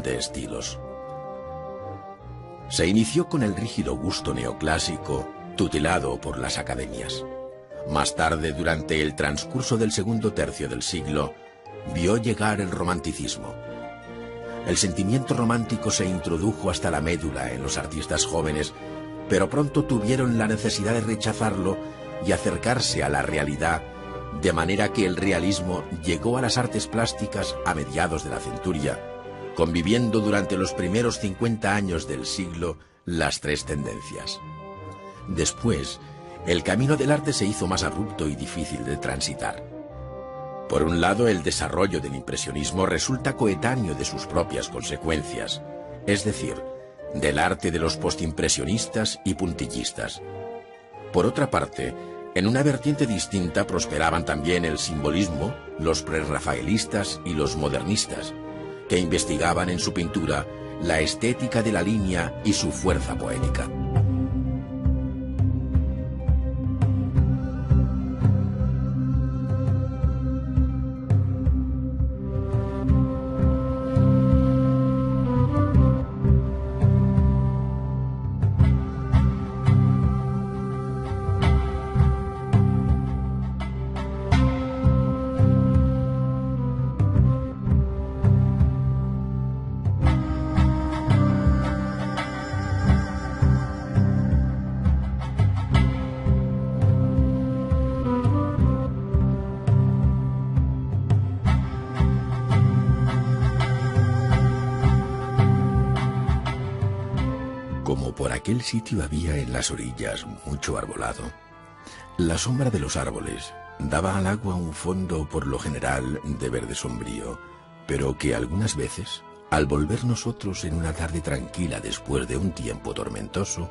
de estilos. Se inició con el rígido gusto neoclásico, tutelado por las academias. Más tarde, durante el transcurso del segundo tercio del siglo, vio llegar el romanticismo. El sentimiento romántico se introdujo hasta la médula en los artistas jóvenes, pero pronto tuvieron la necesidad de rechazarlo y acercarse a la realidad, de manera que el realismo llegó a las artes plásticas a mediados de la centuria, conviviendo durante los primeros 50 años del siglo las tres tendencias. Después, el camino del arte se hizo más abrupto y difícil de transitar. Por un lado, el desarrollo del impresionismo resulta coetáneo de sus propias consecuencias, es decir, del arte de los postimpresionistas y puntillistas. Por otra parte, en una vertiente distinta prosperaban también el simbolismo, los prerrafaelistas y los modernistas, que investigaban en su pintura la estética de la línea y su fuerza poética. Aquel sitio había en las orillas mucho arbolado. La sombra de los árboles daba al agua un fondo por lo general de verde sombrío, pero que algunas veces, al volver nosotros en una tarde tranquila después de un tiempo tormentoso,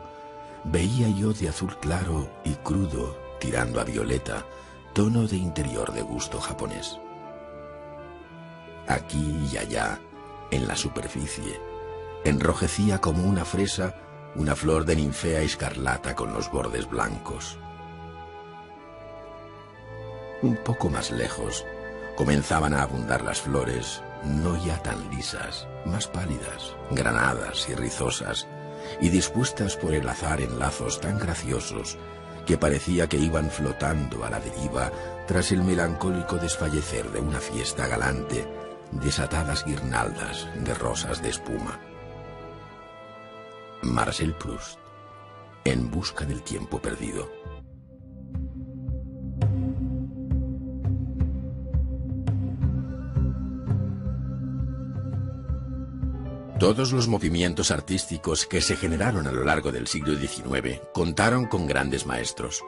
veía yo de azul claro y crudo, tirando a violeta, tono de interior de gusto japonés. Aquí y allá, en la superficie, enrojecía como una fresa una flor de ninfea escarlata con los bordes blancos. Un poco más lejos, comenzaban a abundar las flores, no ya tan lisas, más pálidas, granadas y rizosas, y dispuestas por el azar en lazos tan graciosos que parecía que iban flotando a la deriva tras el melancólico desfallecer de una fiesta galante, desatadas guirnaldas de rosas de espuma. Marcel Proust, En busca del tiempo perdido. Todos los movimientos artísticos que se generaron a lo largo del siglo XIX contaron con grandes maestros.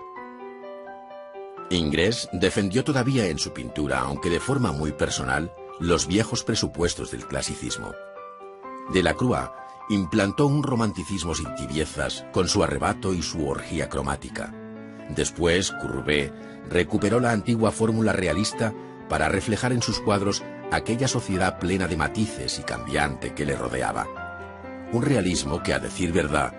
Ingres defendió todavía en su pintura, aunque de forma muy personal, los viejos presupuestos del clasicismo. Delacroix implantó un romanticismo sin tibiezas, con su arrebato y su orgía cromática. Después, Courbet recuperó la antigua fórmula realista para reflejar en sus cuadros aquella sociedad plena de matices y cambiante que le rodeaba. Un realismo que, a decir verdad,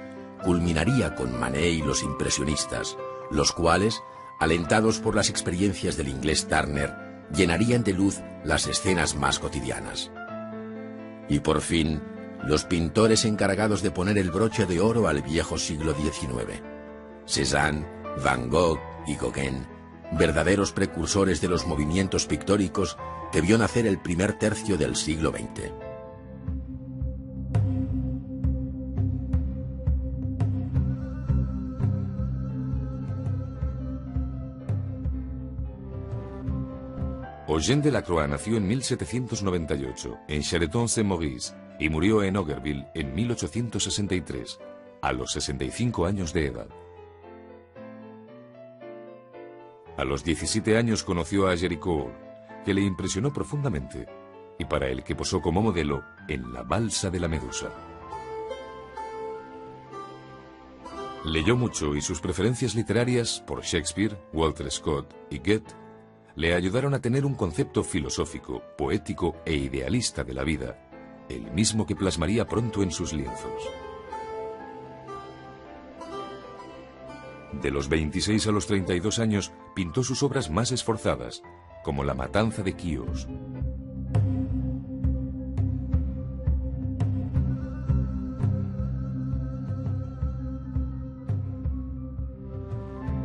culminaría con Manet y los impresionistas, los cuales, alentados por las experiencias del inglés Turner, llenarían de luz las escenas más cotidianas. Y por fin, los pintores encargados de poner el broche de oro al viejo siglo XIX. Cézanne, Van Gogh y Gauguin, verdaderos precursores de los movimientos pictóricos que vio nacer el primer tercio del siglo XX. Eugène Delacroix nació en 1798 en Charenton-Saint-Maurice y murió en Augerville en 1863, a los 65 años de edad. A los 17 años conoció a Géricault, que le impresionó profundamente y para el que posó como modelo en La balsa de la Medusa. Leyó mucho y sus preferencias literarias por Shakespeare, Walter Scott y Goethe le ayudaron a tener un concepto filosófico, poético e idealista de la vida, el mismo que plasmaría pronto en sus lienzos. De los 26 a los 32 años pintó sus obras más esforzadas, como La matanza de Quíos.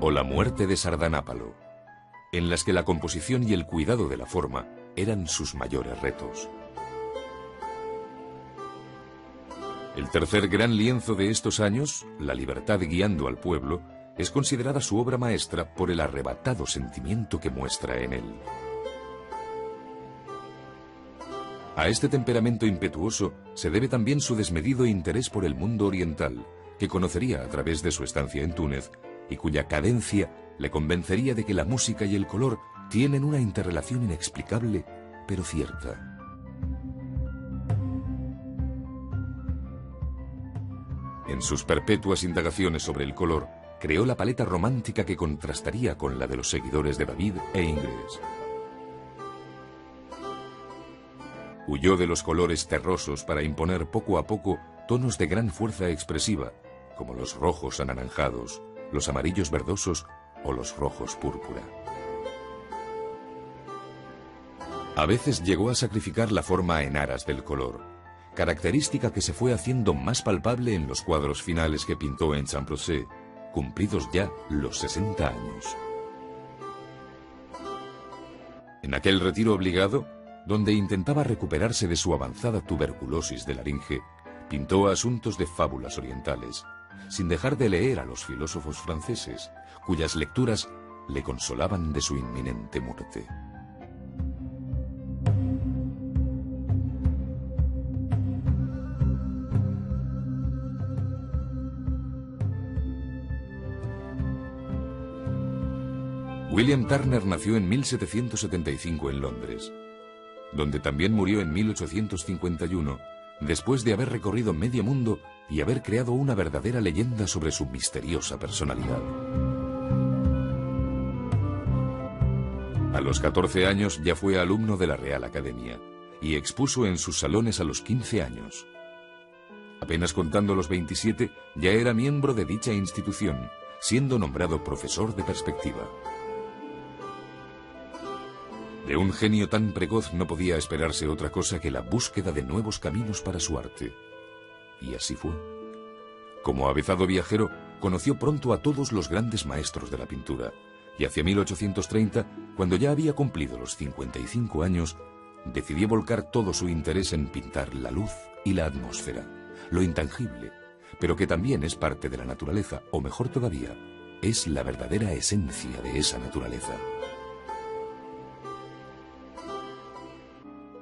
o La muerte de Sardanápalo, en las que la composición y el cuidado de la forma eran sus mayores retos. El tercer gran lienzo de estos años, La libertad guiando al pueblo, es considerada su obra maestra por el arrebatado sentimiento que muestra en él. A este temperamento impetuoso se debe también su desmedido interés por el mundo oriental, que conocería a través de su estancia en Túnez, y cuya cadencia le convencería de que la música y el color tienen una interrelación inexplicable, pero cierta. En sus perpetuas indagaciones sobre el color, creó la paleta romántica que contrastaría con la de los seguidores de David e Ingres. Huyó de los colores terrosos para imponer poco a poco tonos de gran fuerza expresiva, como los rojos anaranjados, los amarillos verdosos o los rojos púrpura. A veces llegó a sacrificar la forma en aras del color, característica que se fue haciendo más palpable en los cuadros finales que pintó en Champrosé, cumplidos ya los 60 años. En aquel retiro obligado, donde intentaba recuperarse de su avanzada tuberculosis de laringe, pintó asuntos de fábulas orientales, sin dejar de leer a los filósofos franceses, cuyas lecturas le consolaban de su inminente muerte. William Turner nació en 1775 en Londres, donde también murió en 1851, después de haber recorrido medio mundo y haber creado una verdadera leyenda sobre su misteriosa personalidad. A los 14 años ya fue alumno de la Real Academia y expuso en sus salones a los 15 años. Apenas contando los 27, ya era miembro de dicha institución, siendo nombrado profesor de perspectiva. De un genio tan precoz no podía esperarse otra cosa que la búsqueda de nuevos caminos para su arte. Y así fue. Como avezado viajero, conoció pronto a todos los grandes maestros de la pintura, y hacia 1830, cuando ya había cumplido los 55 años, decidió volcar todo su interés en pintar la luz y la atmósfera, lo intangible, pero que también es parte de la naturaleza, o mejor todavía, es la verdadera esencia de esa naturaleza.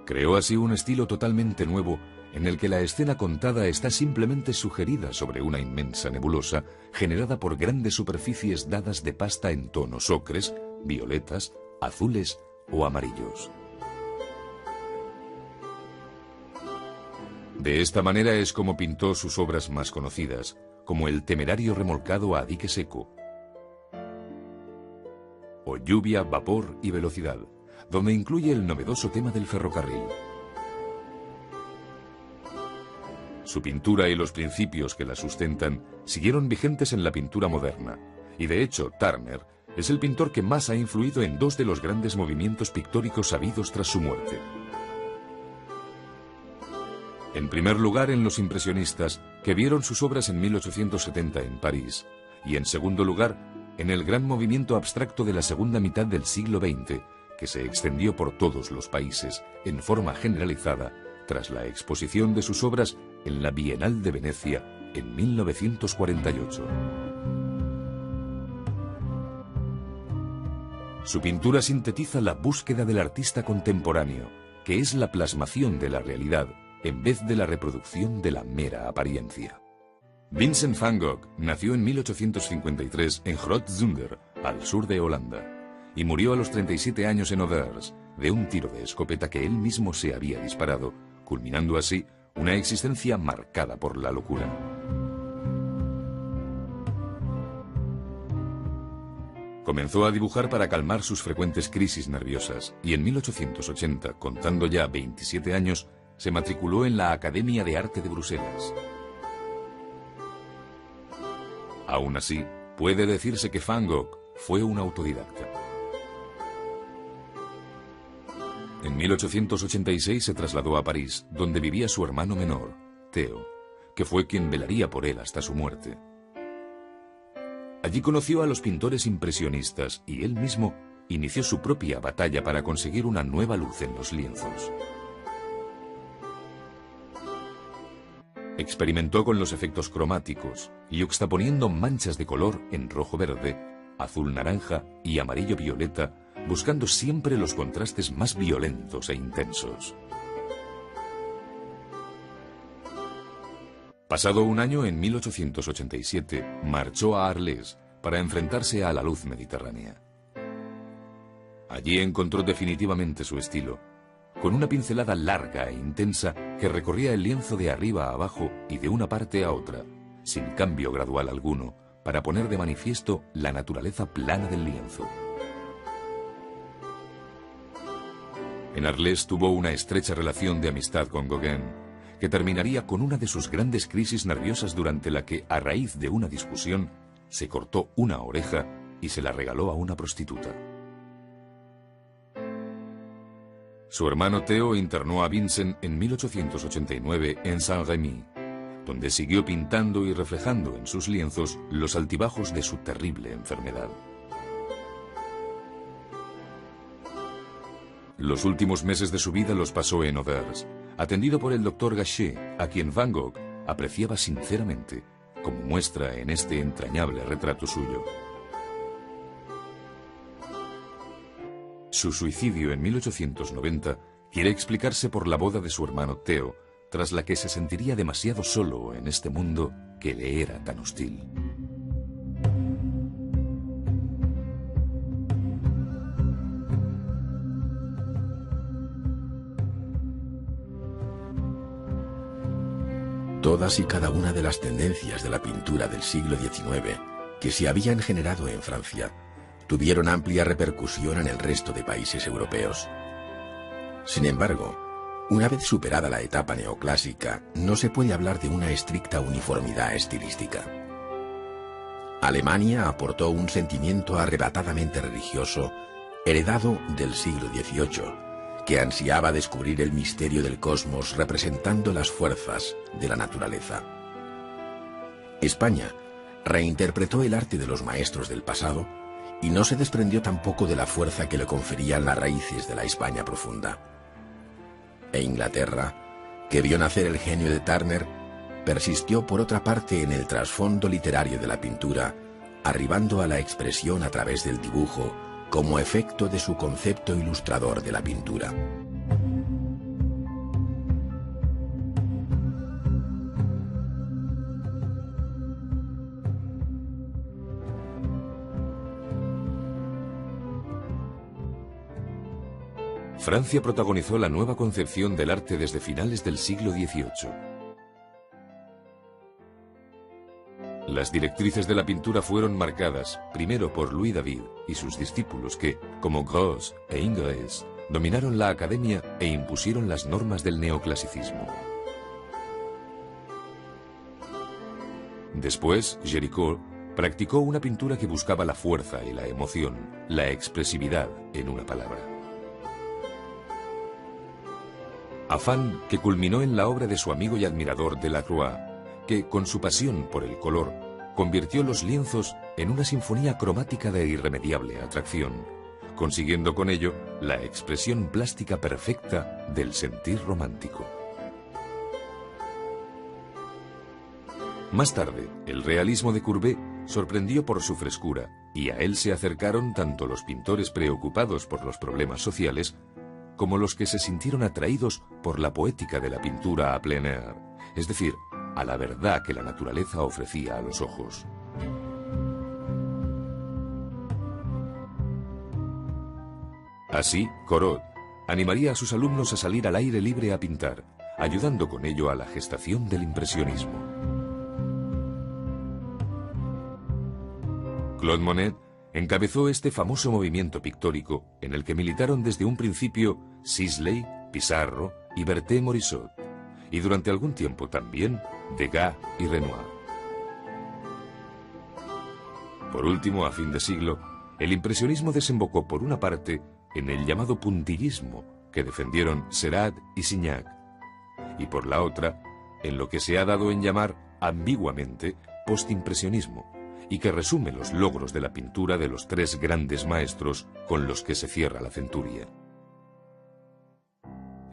Creó así un estilo totalmente nuevo, en el que la escena contada está simplemente sugerida sobre una inmensa nebulosa, generada por grandes superficies dadas de pasta en tonos ocres, violetas, azules o amarillos. De esta manera es como pintó sus obras más conocidas, como El temerario remolcado a dique seco, o Lluvia, vapor y velocidad, donde incluye el novedoso tema del ferrocarril. Su pintura y los principios que la sustentan siguieron vigentes en la pintura moderna, y de hecho Turner es el pintor que más ha influido en dos de los grandes movimientos pictóricos habidos tras su muerte. En primer lugar, en los impresionistas, que vieron sus obras en 1870 en París, y en segundo lugar, en el gran movimiento abstracto de la segunda mitad del siglo XX, que se extendió por todos los países, en forma generalizada, tras la exposición de sus obras en la Bienal de Venecia en 1948. Su pintura sintetiza la búsqueda del artista contemporáneo, que es la plasmación de la realidad, en vez de la reproducción de la mera apariencia. Vincent van Gogh nació en 1853 en Groot-Zundert, al sur de Holanda, y murió a los 37 años en Others, de un tiro de escopeta que él mismo se había disparado, culminando así una existencia marcada por la locura. Comenzó a dibujar para calmar sus frecuentes crisis nerviosas, y en 1880, contando ya 27 años, se matriculó en la Academia de Arte de Bruselas. Aún así, puede decirse que Van Gogh fue un autodidacta. En 1886 se trasladó a París, donde vivía su hermano menor, Theo, que fue quien velaría por él hasta su muerte. Allí conoció a los pintores impresionistas y él mismo inició su propia batalla para conseguir una nueva luz en los lienzos. Experimentó con los efectos cromáticos, yuxtaponiendo manchas de color en rojo-verde, azul-naranja y amarillo-violeta, buscando siempre los contrastes más violentos e intensos. Pasado un año, en 1887, marchó a Arles para enfrentarse a la luz mediterránea. Allí encontró definitivamente su estilo, con una pincelada larga e intensa que recorría el lienzo de arriba a abajo y de una parte a otra, sin cambio gradual alguno, para poner de manifiesto la naturaleza plana del lienzo. En Arles tuvo una estrecha relación de amistad con Gauguin, que terminaría con una de sus grandes crisis nerviosas durante la que, a raíz de una discusión, se cortó una oreja y se la regaló a una prostituta. Su hermano Theo internó a Vincent en 1889 en Saint-Rémy, donde siguió pintando y reflejando en sus lienzos los altibajos de su terrible enfermedad. Los últimos meses de su vida los pasó en Auvers, atendido por el doctor Gachet, a quien Van Gogh apreciaba sinceramente, como muestra en este entrañable retrato suyo. Su suicidio en 1890 quiere explicarse por la boda de su hermano Theo, tras la que se sentiría demasiado solo en este mundo que le era tan hostil. Todas y cada una de las tendencias de la pintura del siglo XIX que se habían generado en Francia tuvieron amplia repercusión en el resto de países europeos. Sin embargo, una vez superada la etapa neoclásica, no se puede hablar de una estricta uniformidad estilística. Alemania aportó un sentimiento arrebatadamente religioso heredado del siglo XVIII, que ansiaba descubrir el misterio del cosmos representando las fuerzas de la naturaleza. España reinterpretó el arte de los maestros del pasado y no se desprendió tampoco de la fuerza que le conferían las raíces de la España profunda. E Inglaterra, que vio nacer el genio de Turner, persistió por otra parte en el trasfondo literario de la pintura, arribando a la expresión a través del dibujo como efecto de su concepto ilustrador de la pintura. Francia protagonizó la nueva concepción del arte desde finales del siglo XVIII. Las directrices de la pintura fueron marcadas primero por Louis David y sus discípulos que, como Gros e Ingres, dominaron la academia e impusieron las normas del neoclasicismo. Después, Géricault practicó una pintura que buscaba la fuerza y la emoción, la expresividad, en una palabra. Afán que culminó en la obra de su amigo y admirador Delacroix, que, con su pasión por el color, convirtió los lienzos en una sinfonía cromática de irremediable atracción, consiguiendo con ello la expresión plástica perfecta del sentir romántico. Más tarde, el realismo de Courbet sorprendió por su frescura, y a él se acercaron tanto los pintores preocupados por los problemas sociales como los que se sintieron atraídos por la poética de la pintura à plein air, es decir, a la verdad que la naturaleza ofrecía a los ojos. Así, Corot animaría a sus alumnos a salir al aire libre a pintar, ayudando con ello a la gestación del impresionismo. Claude Monet encabezó este famoso movimiento pictórico en el que militaron desde un principio Sisley, Pissarro y Berthet-Morisot, y durante algún tiempo también Degas y Renoir. Por último, a fin de siglo, el impresionismo desembocó por una parte en el llamado puntillismo que defendieron Seurat y Signac, y por la otra en lo que se ha dado en llamar ambiguamente postimpresionismo, y que resume los logros de la pintura de los tres grandes maestros con los que se cierra la centuria.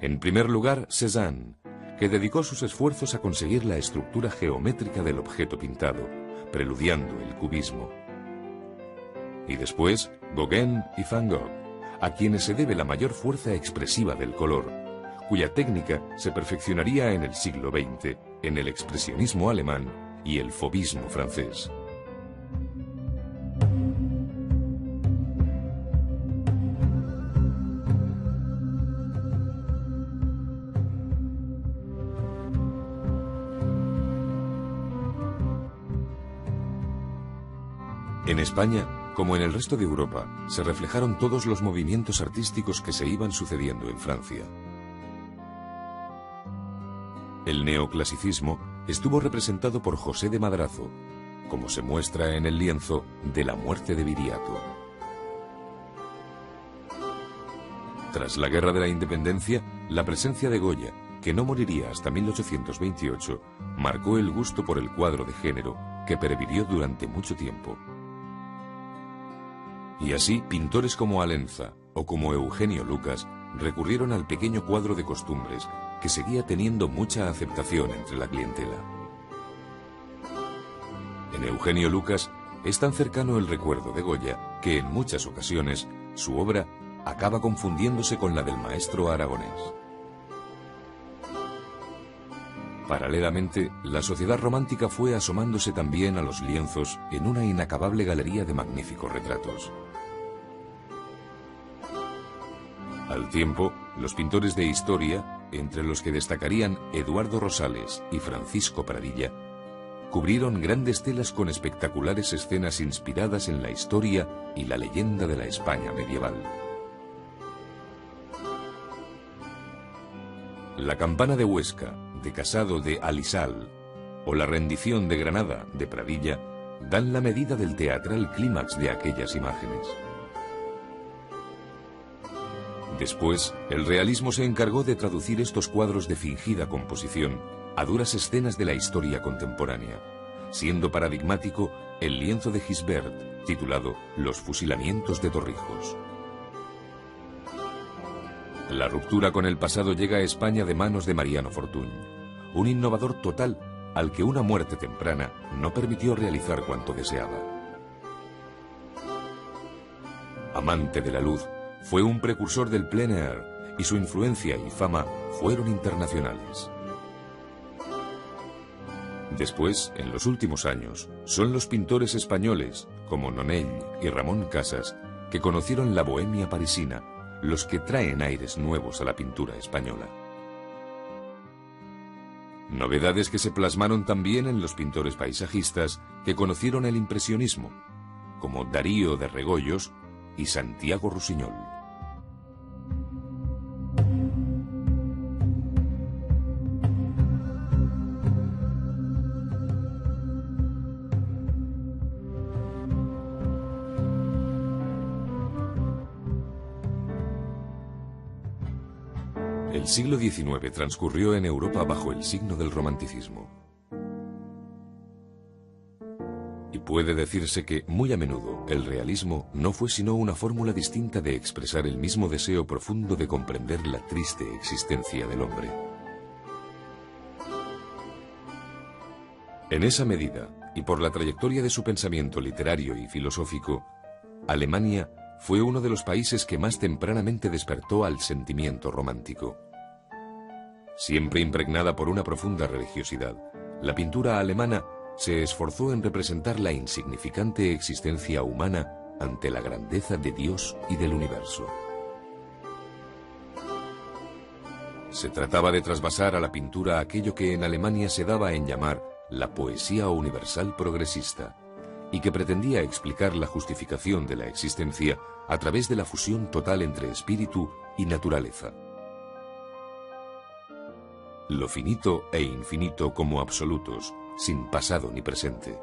En primer lugar, Cézanne, que dedicó sus esfuerzos a conseguir la estructura geométrica del objeto pintado, preludiando el cubismo. Y después, Gauguin y Van Gogh, a quienes se debe la mayor fuerza expresiva del color, cuya técnica se perfeccionaría en el siglo XX, en el expresionismo alemán y el fauvismo francés. En España, como en el resto de Europa, se reflejaron todos los movimientos artísticos que se iban sucediendo en Francia. El neoclasicismo estuvo representado por José de Madrazo, como se muestra en el lienzo de La muerte de Viriato. Tras la Guerra de la Independencia, la presencia de Goya, que no moriría hasta 1828, marcó el gusto por el cuadro de género, que pervivió durante mucho tiempo. Y así, pintores como Alenza o como Eugenio Lucas recurrieron al pequeño cuadro de costumbres, que seguía teniendo mucha aceptación entre la clientela. En Eugenio Lucas es tan cercano el recuerdo de Goya que en muchas ocasiones su obra acaba confundiéndose con la del maestro aragonés. Paralelamente, la sociedad romántica fue asomándose también a los lienzos en una inacabable galería de magníficos retratos. Al tiempo, los pintores de historia, entre los que destacarían Eduardo Rosales y Francisco Pradilla, cubrieron grandes telas con espectaculares escenas inspiradas en la historia y la leyenda de la España medieval. La campana de Huesca, de Casado de Alisal, o la rendición de Granada, de Pradilla, dan la medida del teatral clímax de aquellas imágenes. Después, el realismo se encargó de traducir estos cuadros de fingida composición a duras escenas de la historia contemporánea, siendo paradigmático el lienzo de Gisbert, titulado Los fusilamientos de Torrijos. La ruptura con el pasado llega a España de manos de Mariano Fortuny, un innovador total al que una muerte temprana no permitió realizar cuanto deseaba. Amante de la luz, fue un precursor del plein air y su influencia y fama fueron internacionales. Después, en los últimos años, son los pintores españoles, como Nonell y Ramón Casas, que conocieron la bohemia parisina, los que traen aires nuevos a la pintura española. Novedades que se plasmaron también en los pintores paisajistas que conocieron el impresionismo, como Darío de Regoyos y Santiago Rusiñol. El siglo XIX transcurrió en Europa bajo el signo del romanticismo. Y puede decirse que, muy a menudo, el realismo no fue sino una fórmula distinta de expresar el mismo deseo profundo de comprender la triste existencia del hombre. En esa medida, y por la trayectoria de su pensamiento literario y filosófico, Alemania fue uno de los países que más tempranamente despertó al sentimiento romántico. Siempre impregnada por una profunda religiosidad, la pintura alemana se esforzó en representar la insignificante existencia humana ante la grandeza de Dios y del universo. Se trataba de trasvasar a la pintura aquello que en Alemania se daba en llamar la poesía universal progresista, y que pretendía explicar la justificación de la existencia a través de la fusión total entre espíritu y naturaleza. Lo finito e infinito como absolutos, sin pasado ni presente.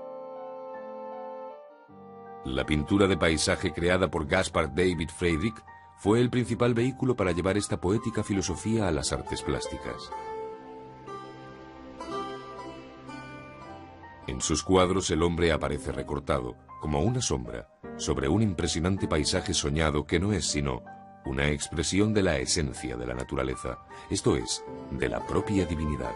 La pintura de paisaje creada por Gaspard David Friedrich fue el principal vehículo para llevar esta poética filosofía a las artes plásticas. En sus cuadros el hombre aparece recortado, como una sombra, sobre un impresionante paisaje soñado que no es sino una expresión de la esencia de la naturaleza, esto es, de la propia divinidad.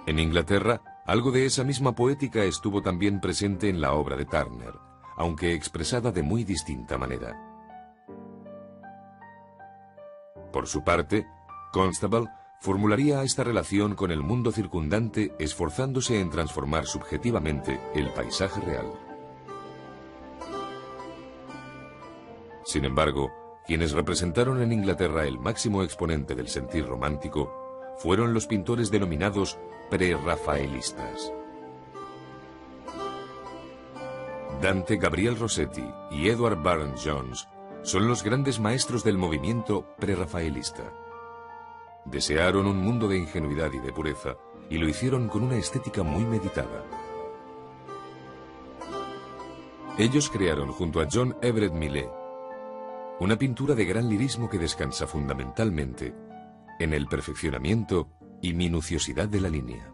En Inglaterra, algo de esa misma poética estuvo también presente en la obra de Turner, aunque expresada de muy distinta manera. Por su parte, Constable formularía esta relación con el mundo circundante esforzándose en transformar subjetivamente el paisaje real. Sin embargo, quienes representaron en Inglaterra el máximo exponente del sentir romántico fueron los pintores denominados prerrafaelistas. Dante Gabriel Rossetti y Edward Burne-Jones son los grandes maestros del movimiento prerrafaelista. Desearon un mundo de ingenuidad y de pureza, y lo hicieron con una estética muy meditada. Ellos crearon junto a John Everett Millet una pintura de gran lirismo que descansa fundamentalmente en el perfeccionamiento y minuciosidad de la línea.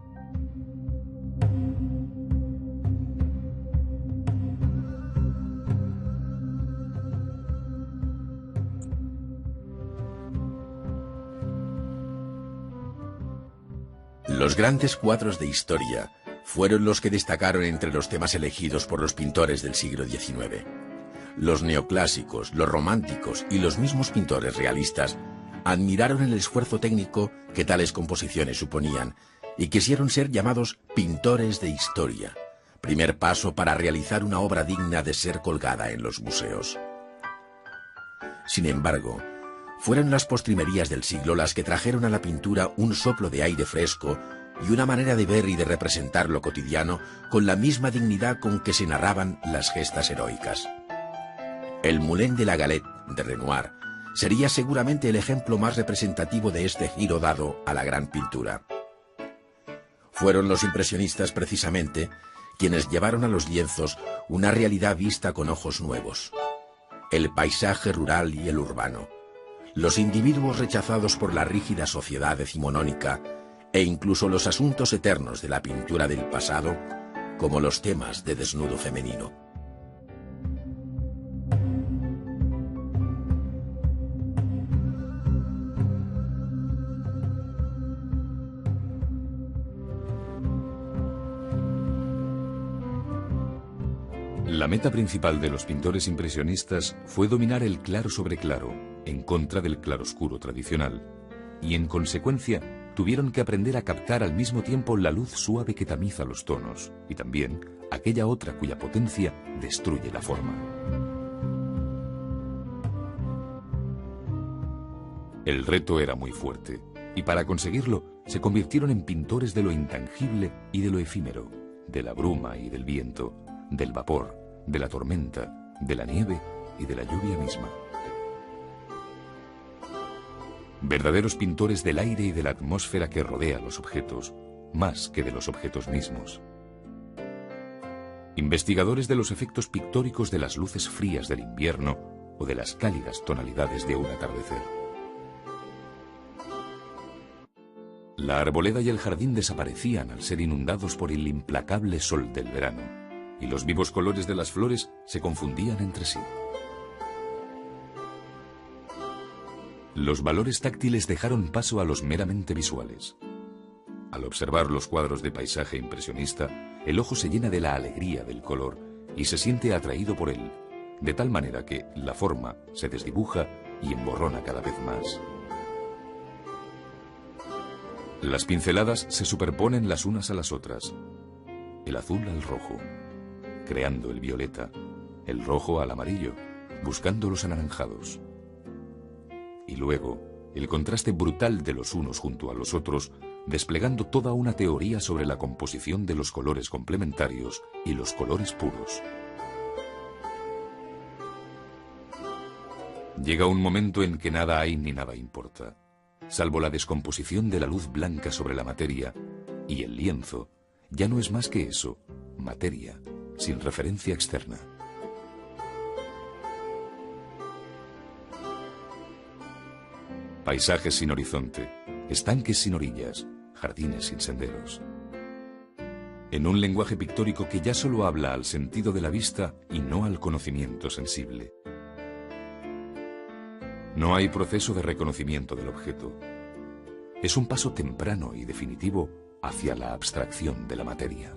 Los grandes cuadros de historia fueron los que destacaron entre los temas elegidos por los pintores del siglo XIX. Los neoclásicos, los románticos y los mismos pintores realistas admiraron el esfuerzo técnico que tales composiciones suponían y quisieron ser llamados pintores de historia, primer paso para realizar una obra digna de ser colgada en los museos. Sin embargo, fueron las postrimerías del siglo las que trajeron a la pintura un soplo de aire fresco y una manera de ver y de representar lo cotidiano con la misma dignidad con que se narraban las gestas heroicas. El Moulin de la Galette de Renoir sería seguramente el ejemplo más representativo de este giro dado a la gran pintura. Fueron los impresionistas precisamente quienes llevaron a los lienzos una realidad vista con ojos nuevos. El paisaje rural y el urbano, los individuos rechazados por la rígida sociedad decimonónica e incluso los asuntos eternos de la pintura del pasado, como los temas de desnudo femenino. La meta principal de los pintores impresionistas fue dominar el claro sobre claro, en contra del claroscuro tradicional, y en consecuencia tuvieron que aprender a captar al mismo tiempo la luz suave que tamiza los tonos, y también aquella otra cuya potencia destruye la forma. El reto era muy fuerte, y para conseguirlo se convirtieron en pintores de lo intangible y de lo efímero, de la bruma y del viento, del vapor, de la tormenta, de la nieve y de la lluvia misma. Verdaderos pintores del aire y de la atmósfera que rodea los objetos, más que de los objetos mismos. Investigadores de los efectos pictóricos de las luces frías del invierno o de las cálidas tonalidades de un atardecer. La arboleda y el jardín desaparecían al ser inundados por el implacable sol del verano, y los vivos colores de las flores se confundían entre sí. Los valores táctiles dejaron paso a los meramente visuales. Al observar los cuadros de paisaje impresionista, el ojo se llena de la alegría del color y se siente atraído por él, de tal manera que la forma se desdibuja y emborrona cada vez más. Las pinceladas se superponen las unas a las otras, el azul al rojo, creando el violeta, el rojo al amarillo, buscando los anaranjados. Y luego, el contraste brutal de los unos junto a los otros, desplegando toda una teoría sobre la composición de los colores complementarios y los colores puros. Llega un momento en que nada hay ni nada importa, salvo la descomposición de la luz blanca sobre la materia, y el lienzo ya no es más que eso, materia, sin referencia externa. Paisajes sin horizonte, estanques sin orillas, jardines sin senderos. En un lenguaje pictórico que ya solo habla al sentido de la vista y no al conocimiento sensible. No hay proceso de reconocimiento del objeto. Es un paso temprano y definitivo hacia la abstracción de la materia.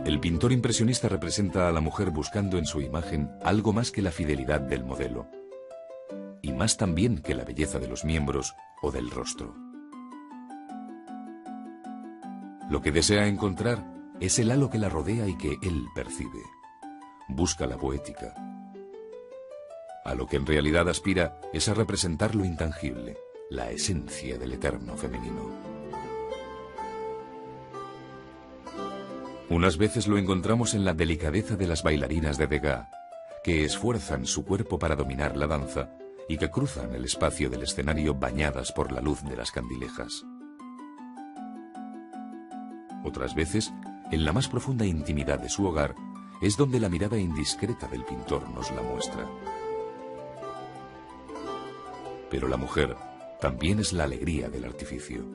El pintor impresionista representa a la mujer buscando en su imagen algo más que la fidelidad del modelo, y más también que la belleza de los miembros o del rostro. Lo que desea encontrar es el halo que la rodea y que él percibe. Busca la poética. A lo que en realidad aspira es a representar lo intangible, la esencia del eterno femenino. Unas veces lo encontramos en la delicadeza de las bailarinas de Degas, que esfuerzan su cuerpo para dominar la danza y que cruzan el espacio del escenario bañadas por la luz de las candilejas. Otras veces, en la más profunda intimidad de su hogar, es donde la mirada indiscreta del pintor nos la muestra. Pero la mujer también es la alegría del artificio.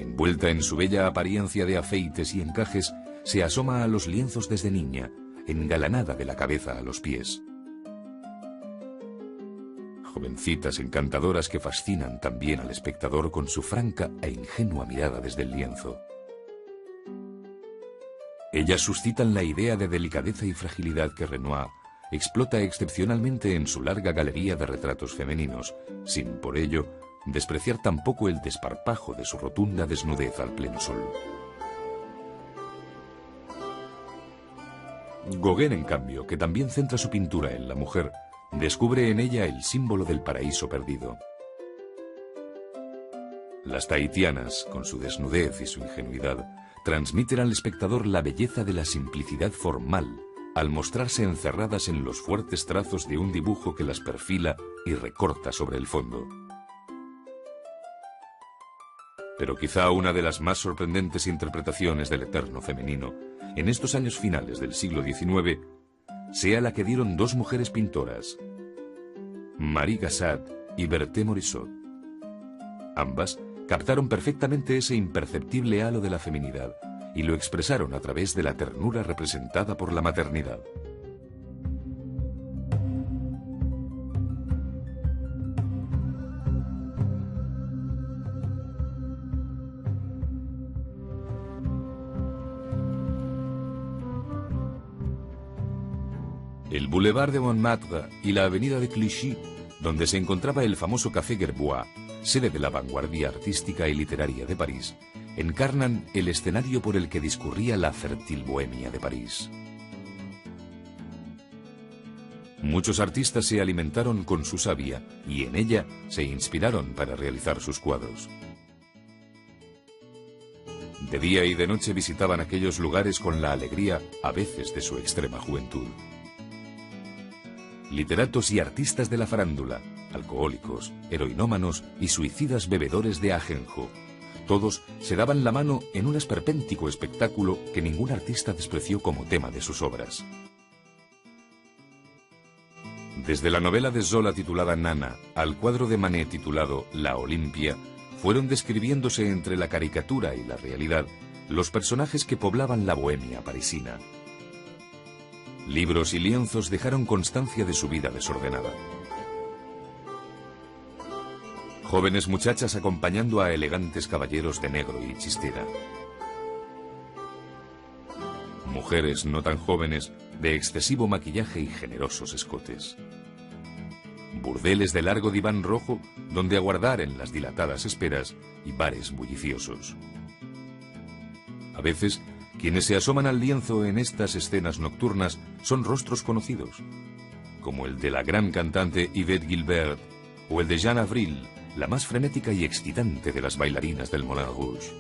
Envuelta en su bella apariencia de afeites y encajes, se asoma a los lienzos desde niña, engalanada de la cabeza a los pies. Jovencitas encantadoras que fascinan también al espectador con su franca e ingenua mirada desde el lienzo. Ellas suscitan la idea de delicadeza y fragilidad que Renoir explota excepcionalmente en su larga galería de retratos femeninos, sin por ello despreciar tampoco el desparpajo de su rotunda desnudez al pleno sol. Gauguin, en cambio, que también centra su pintura en la mujer, descubre en ella el símbolo del paraíso perdido. Las tahitianas, con su desnudez y su ingenuidad, transmiten al espectador la belleza de la simplicidad formal, al mostrarse encerradas en los fuertes trazos de un dibujo que las perfila y recorta sobre el fondo. Pero quizá una de las más sorprendentes interpretaciones del eterno femenino, en estos años finales del siglo XIX, sea la que dieron dos mujeres pintoras, Marie Cassatt y Berthe Morisot. Ambas captaron perfectamente ese imperceptible halo de la feminidad y lo expresaron a través de la ternura representada por la maternidad. El Boulevard de Montmartre y la avenida de Clichy, donde se encontraba el famoso Café Gerbois, sede de la vanguardia artística y literaria de París, encarnan el escenario por el que discurría la fértil bohemia de París. Muchos artistas se alimentaron con su savia y en ella se inspiraron para realizar sus cuadros. De día y de noche visitaban aquellos lugares con la alegría, a veces, de su extrema juventud. Literatos y artistas de la farándula, alcohólicos, heroinómanos y suicidas bebedores de ajenjo, todos se daban la mano en un esperpéntico espectáculo que ningún artista despreció como tema de sus obras. Desde la novela de Zola titulada Nana al cuadro de Manet titulado La Olimpia, fueron describiéndose entre la caricatura y la realidad los personajes que poblaban la bohemia parisina. Libros y lienzos dejaron constancia de su vida desordenada. Jóvenes muchachas acompañando a elegantes caballeros de negro y chistera. Mujeres no tan jóvenes de excesivo maquillaje y generosos escotes. Burdeles de largo diván rojo donde aguardar en las dilatadas esperas y bares bulliciosos. A veces, quienes se asoman al lienzo en estas escenas nocturnas son rostros conocidos, como el de la gran cantante Yvette Guilbert o el de Jeanne Avril, la más frenética y excitante de las bailarinas del Moulin Rouge.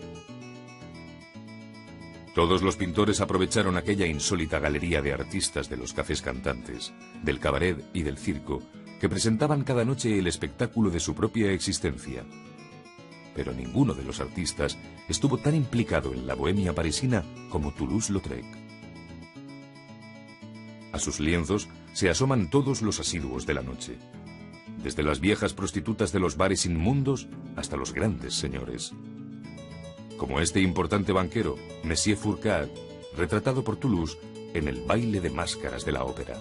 Todos los pintores aprovecharon aquella insólita galería de artistas de los cafés cantantes, del cabaret y del circo, que presentaban cada noche el espectáculo de su propia existencia. pero ninguno de los artistas estuvo tan implicado en la bohemia parisina como Toulouse-Lautrec. A sus lienzos se asoman todos los asiduos de la noche, desde las viejas prostitutas de los bares inmundos hasta los grandes señores. Como este importante banquero, Monsieur Fourcade, retratado por Toulouse en el baile de máscaras de la ópera.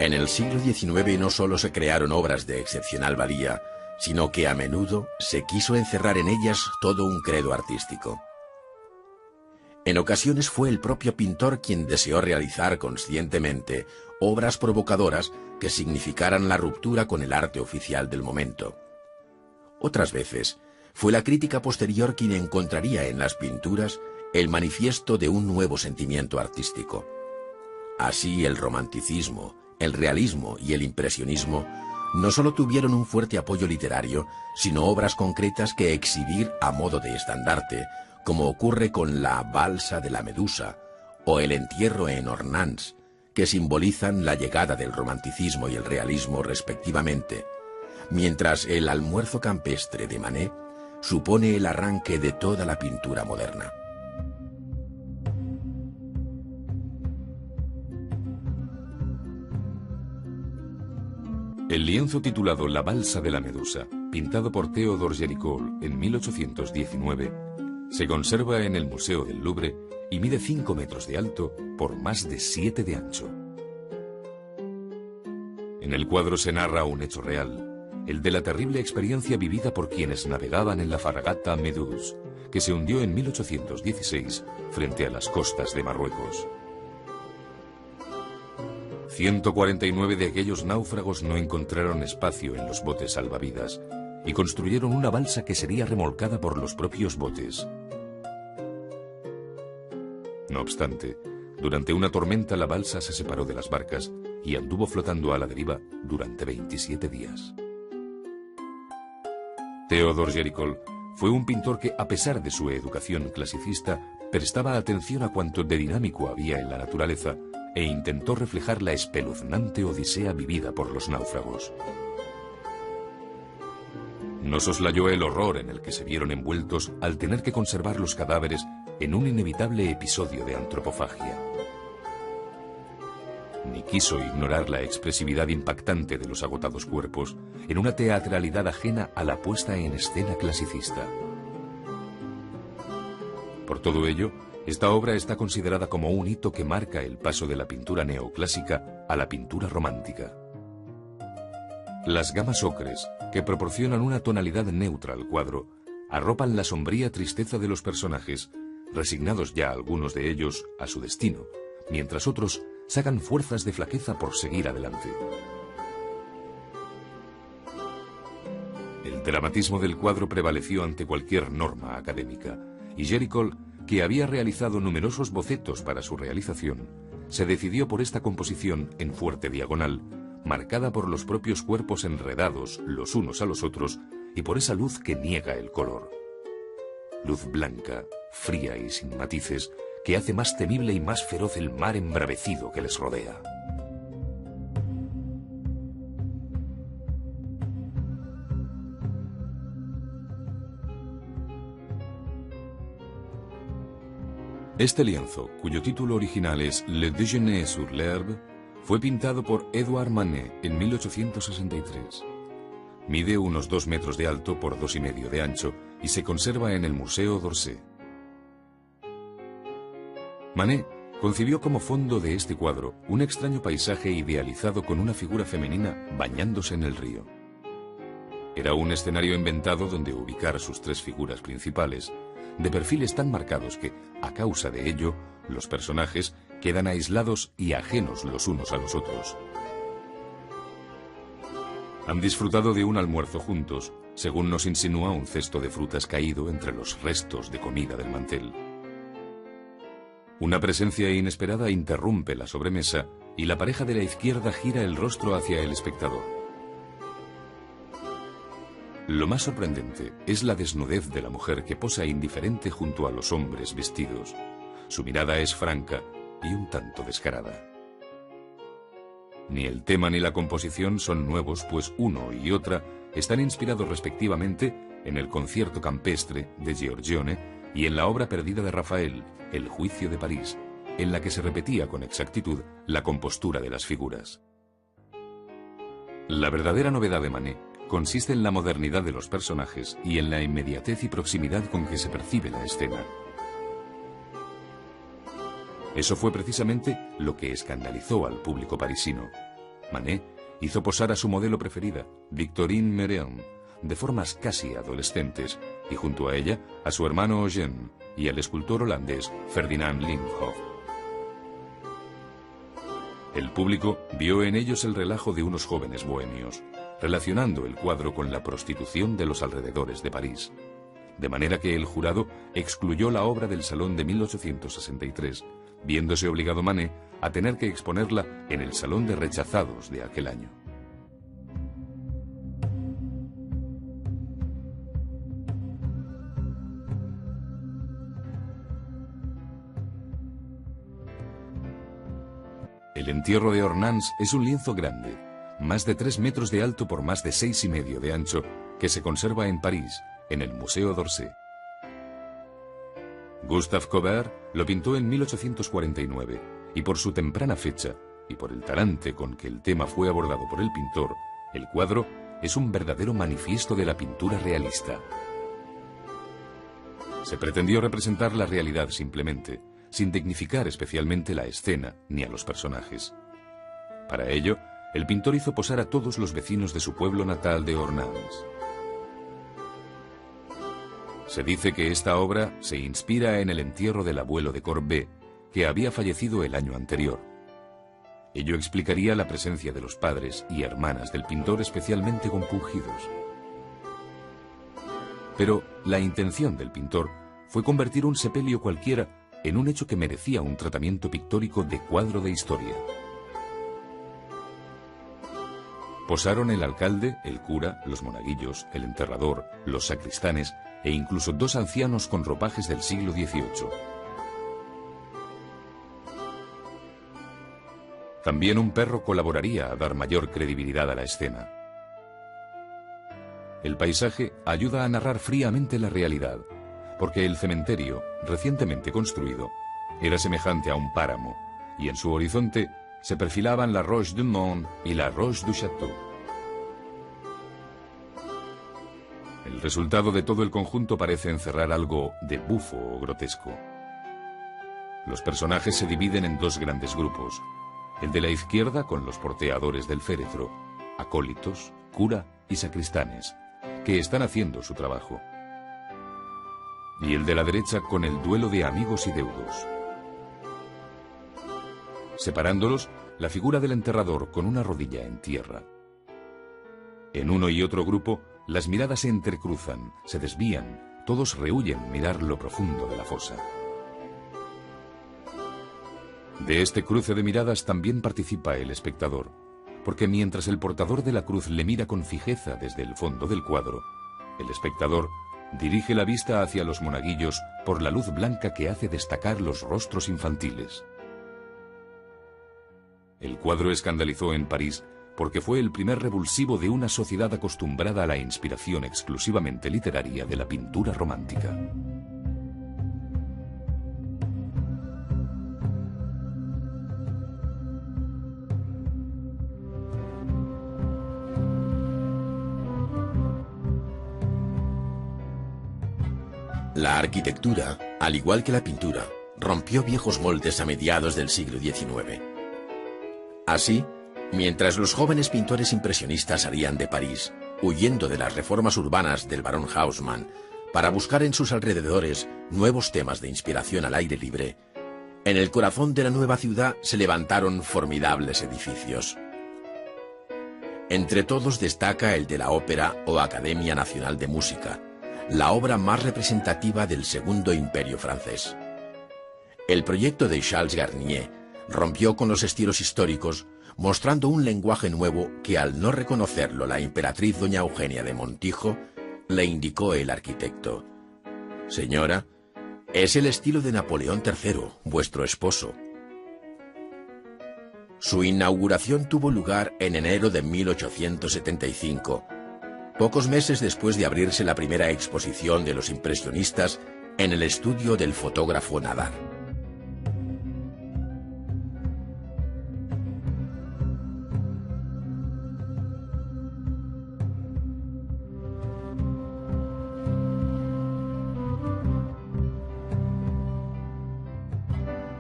En el siglo XIX no solo se crearon obras de excepcional valía, sino que a menudo se quiso encerrar en ellas todo un credo artístico. En ocasiones fue el propio pintor quien deseó realizar conscientemente obras provocadoras que significaran la ruptura con el arte oficial del momento. Otras veces fue la crítica posterior quien encontraría en las pinturas el manifiesto de un nuevo sentimiento artístico. Así el romanticismo, el realismo y el impresionismo no solo tuvieron un fuerte apoyo literario, sino obras concretas que exhibir a modo de estandarte, como ocurre con la Balsa de la Medusa o el Entierro en Ornans, que simbolizan la llegada del romanticismo y el realismo respectivamente, mientras el Almuerzo campestre de Manet supone el arranque de toda la pintura moderna. El lienzo titulado La Balsa de la Medusa, pintado por Théodore Géricault en 1819, se conserva en el Museo del Louvre y mide 5 metros de alto por más de 7 de ancho. En el cuadro se narra un hecho real, el de la terrible experiencia vivida por quienes navegaban en la fragata Méduse, que se hundió en 1816 frente a las costas de Marruecos. 149 de aquellos náufragos no encontraron espacio en los botes salvavidas y construyeron una balsa que sería remolcada por los propios botes. No obstante, durante una tormenta la balsa se separó de las barcas y anduvo flotando a la deriva durante 27 días. Théodore Géricault fue un pintor que, a pesar de su educación clasicista, prestaba atención a cuanto de dinámico había en la naturaleza e intentó reflejar la espeluznante odisea vivida por los náufragos. No soslayó el horror en el que se vieron envueltos al tener que conservar los cadáveres en un inevitable episodio de antropofagia. Ni quiso ignorar la expresividad impactante de los agotados cuerpos en una teatralidad ajena a la puesta en escena clasicista. Por todo ello, esta obra está considerada como un hito que marca el paso de la pintura neoclásica a la pintura romántica. Las gamas ocres, que proporcionan una tonalidad neutra al cuadro, arropan la sombría tristeza de los personajes, resignados ya algunos de ellos a su destino, mientras otros sacan fuerzas de flaqueza por seguir adelante. El dramatismo del cuadro prevaleció ante cualquier norma académica, y Géricault, que había realizado numerosos bocetos para su realización, se decidió por esta composición en fuerte diagonal, marcada por los propios cuerpos enredados los unos a los otros y por esa luz que niega el color. Luz blanca, fría y sin matices, que hace más temible y más feroz el mar embravecido que les rodea. Este lienzo, cuyo título original es Le Déjeuner sur l'herbe, fue pintado por Edouard Manet en 1863. Mide unos 2 metros de alto por 2,5 de ancho y se conserva en el Museo d'Orsay. Manet concibió como fondo de este cuadro un extraño paisaje idealizado con una figura femenina bañándose en el río. Era un escenario inventado donde ubicar sus 3 figuras principales, de perfiles tan marcados que, a causa de ello, los personajes quedan aislados y ajenos los unos a los otros. Han disfrutado de un almuerzo juntos, según nos insinúa un cesto de frutas caído entre los restos de comida del mantel. Una presencia inesperada interrumpe la sobremesa y la pareja de la izquierda gira el rostro hacia el espectador. Lo más sorprendente es la desnudez de la mujer que posa indiferente junto a los hombres vestidos. Su mirada es franca, y un tanto descarada. Ni el tema ni la composición son nuevos, pues uno y otra están inspirados respectivamente en el Concierto campestre de Giorgione y en la obra perdida de Rafael, El juicio de París, en la que se repetía con exactitud la compostura de las figuras. La verdadera novedad de Manet consiste en la modernidad de los personajes y en la inmediatez y proximidad con que se percibe la escena. Eso fue precisamente lo que escandalizó al público parisino. Manet hizo posar a su modelo preferida, Victorine Meurice, de formas casi adolescentes, y junto a ella a su hermano Eugène y al escultor holandés Ferdinand Linhoff. El público vio en ellos el relajo de unos jóvenes bohemios, relacionando el cuadro con la prostitución de los alrededores de París, de manera que el jurado excluyó la obra del Salón de 1863, viéndose obligado Manet a tener que exponerla en el Salón de Rechazados de aquel año. El entierro de Ornans es un lienzo grande, más de 3 metros de alto por más de 6,5 de ancho, que se conserva en París, en el Museo d'Orsay. Gustave Courbet lo pintó en 1849, y por su temprana fecha, y por el talante con que el tema fue abordado por el pintor, el cuadro es un verdadero manifiesto de la pintura realista. Se pretendió representar la realidad simplemente, sin dignificar especialmente la escena ni a los personajes. Para ello, el pintor hizo posar a todos los vecinos de su pueblo natal de Ornans. Se dice que esta obra se inspira en el entierro del abuelo de Courbet, que había fallecido el año anterior. Ello explicaría la presencia de los padres y hermanas del pintor especialmente compungidos. Pero la intención del pintor fue convertir un sepelio cualquiera en un hecho que merecía un tratamiento pictórico de cuadro de historia. Posaron el alcalde, el cura, los monaguillos, el enterrador, los sacristanes e incluso 2 ancianos con ropajes del siglo XVIII. También un perro colaboraría a dar mayor credibilidad a la escena. El paisaje ayuda a narrar fríamente la realidad, porque el cementerio, recientemente construido, era semejante a un páramo, y en su horizonte se perfilaban la Roche du Mont y la Roche du Château. El resultado de todo el conjunto parece encerrar algo de bufo o grotesco. Los personajes se dividen en 2 grandes grupos, el de la izquierda con los porteadores del féretro, acólitos, cura y sacristanes, que están haciendo su trabajo, y el de la derecha con el duelo de amigos y deudos. Separándolos, la figura del enterrador con una rodilla en tierra. En uno y otro grupo, las miradas se entrecruzan, se desvían, todos rehuyen mirar lo profundo de la fosa. De este cruce de miradas también participa el espectador, porque mientras el portador de la cruz le mira con fijeza desde el fondo del cuadro, el espectador dirige la vista hacia los monaguillos por la luz blanca que hace destacar los rostros infantiles. El cuadro escandalizó en París porque fue el primer revulsivo de una sociedad acostumbrada a la inspiración exclusivamente literaria de la pintura romántica. La arquitectura, al igual que la pintura, rompió viejos moldes a mediados del siglo XIX. Así, mientras los jóvenes pintores impresionistas salían de París, huyendo de las reformas urbanas del barón Haussmann, para buscar en sus alrededores nuevos temas de inspiración al aire libre, en el corazón de la nueva ciudad se levantaron formidables edificios. Entre todos destaca el de la Ópera o Academia Nacional de Música, la obra más representativa del Segundo Imperio francés. El proyecto de Charles Garnier rompió con los estilos históricos, mostrando un lenguaje nuevo que, al no reconocerlo la emperatriz doña Eugenia de Montijo, le indicó el arquitecto: «Señora, es el estilo de Napoleón III, vuestro esposo». Su inauguración tuvo lugar en enero de 1875, pocos meses después de abrirse la primera exposición de los impresionistas en el estudio del fotógrafo Nadar.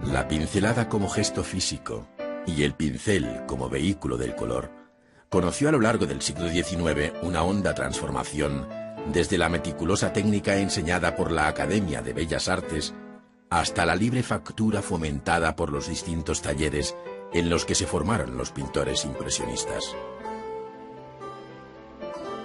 La pincelada como gesto físico y el pincel como vehículo del color conoció a lo largo del siglo XIX una honda transformación desde la meticulosa técnica enseñada por la Academia de Bellas Artes hasta la libre factura fomentada por los distintos talleres en los que se formaron los pintores impresionistas.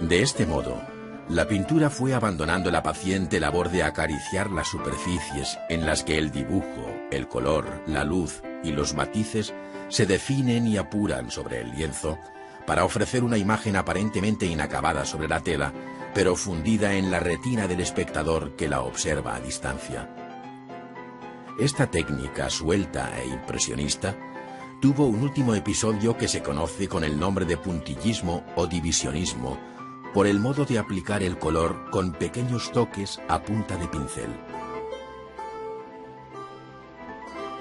De este modo, la pintura fue abandonando la paciente labor de acariciar las superficies en las que el dibujo, el color, la luz y los matices se definen y apuran sobre el lienzo para ofrecer una imagen aparentemente inacabada sobre la tela, pero fundida en la retina del espectador que la observa a distancia. Esta técnica suelta e impresionista tuvo un último episodio que se conoce con el nombre de puntillismo o divisionismo, por el modo de aplicar el color con pequeños toques a punta de pincel.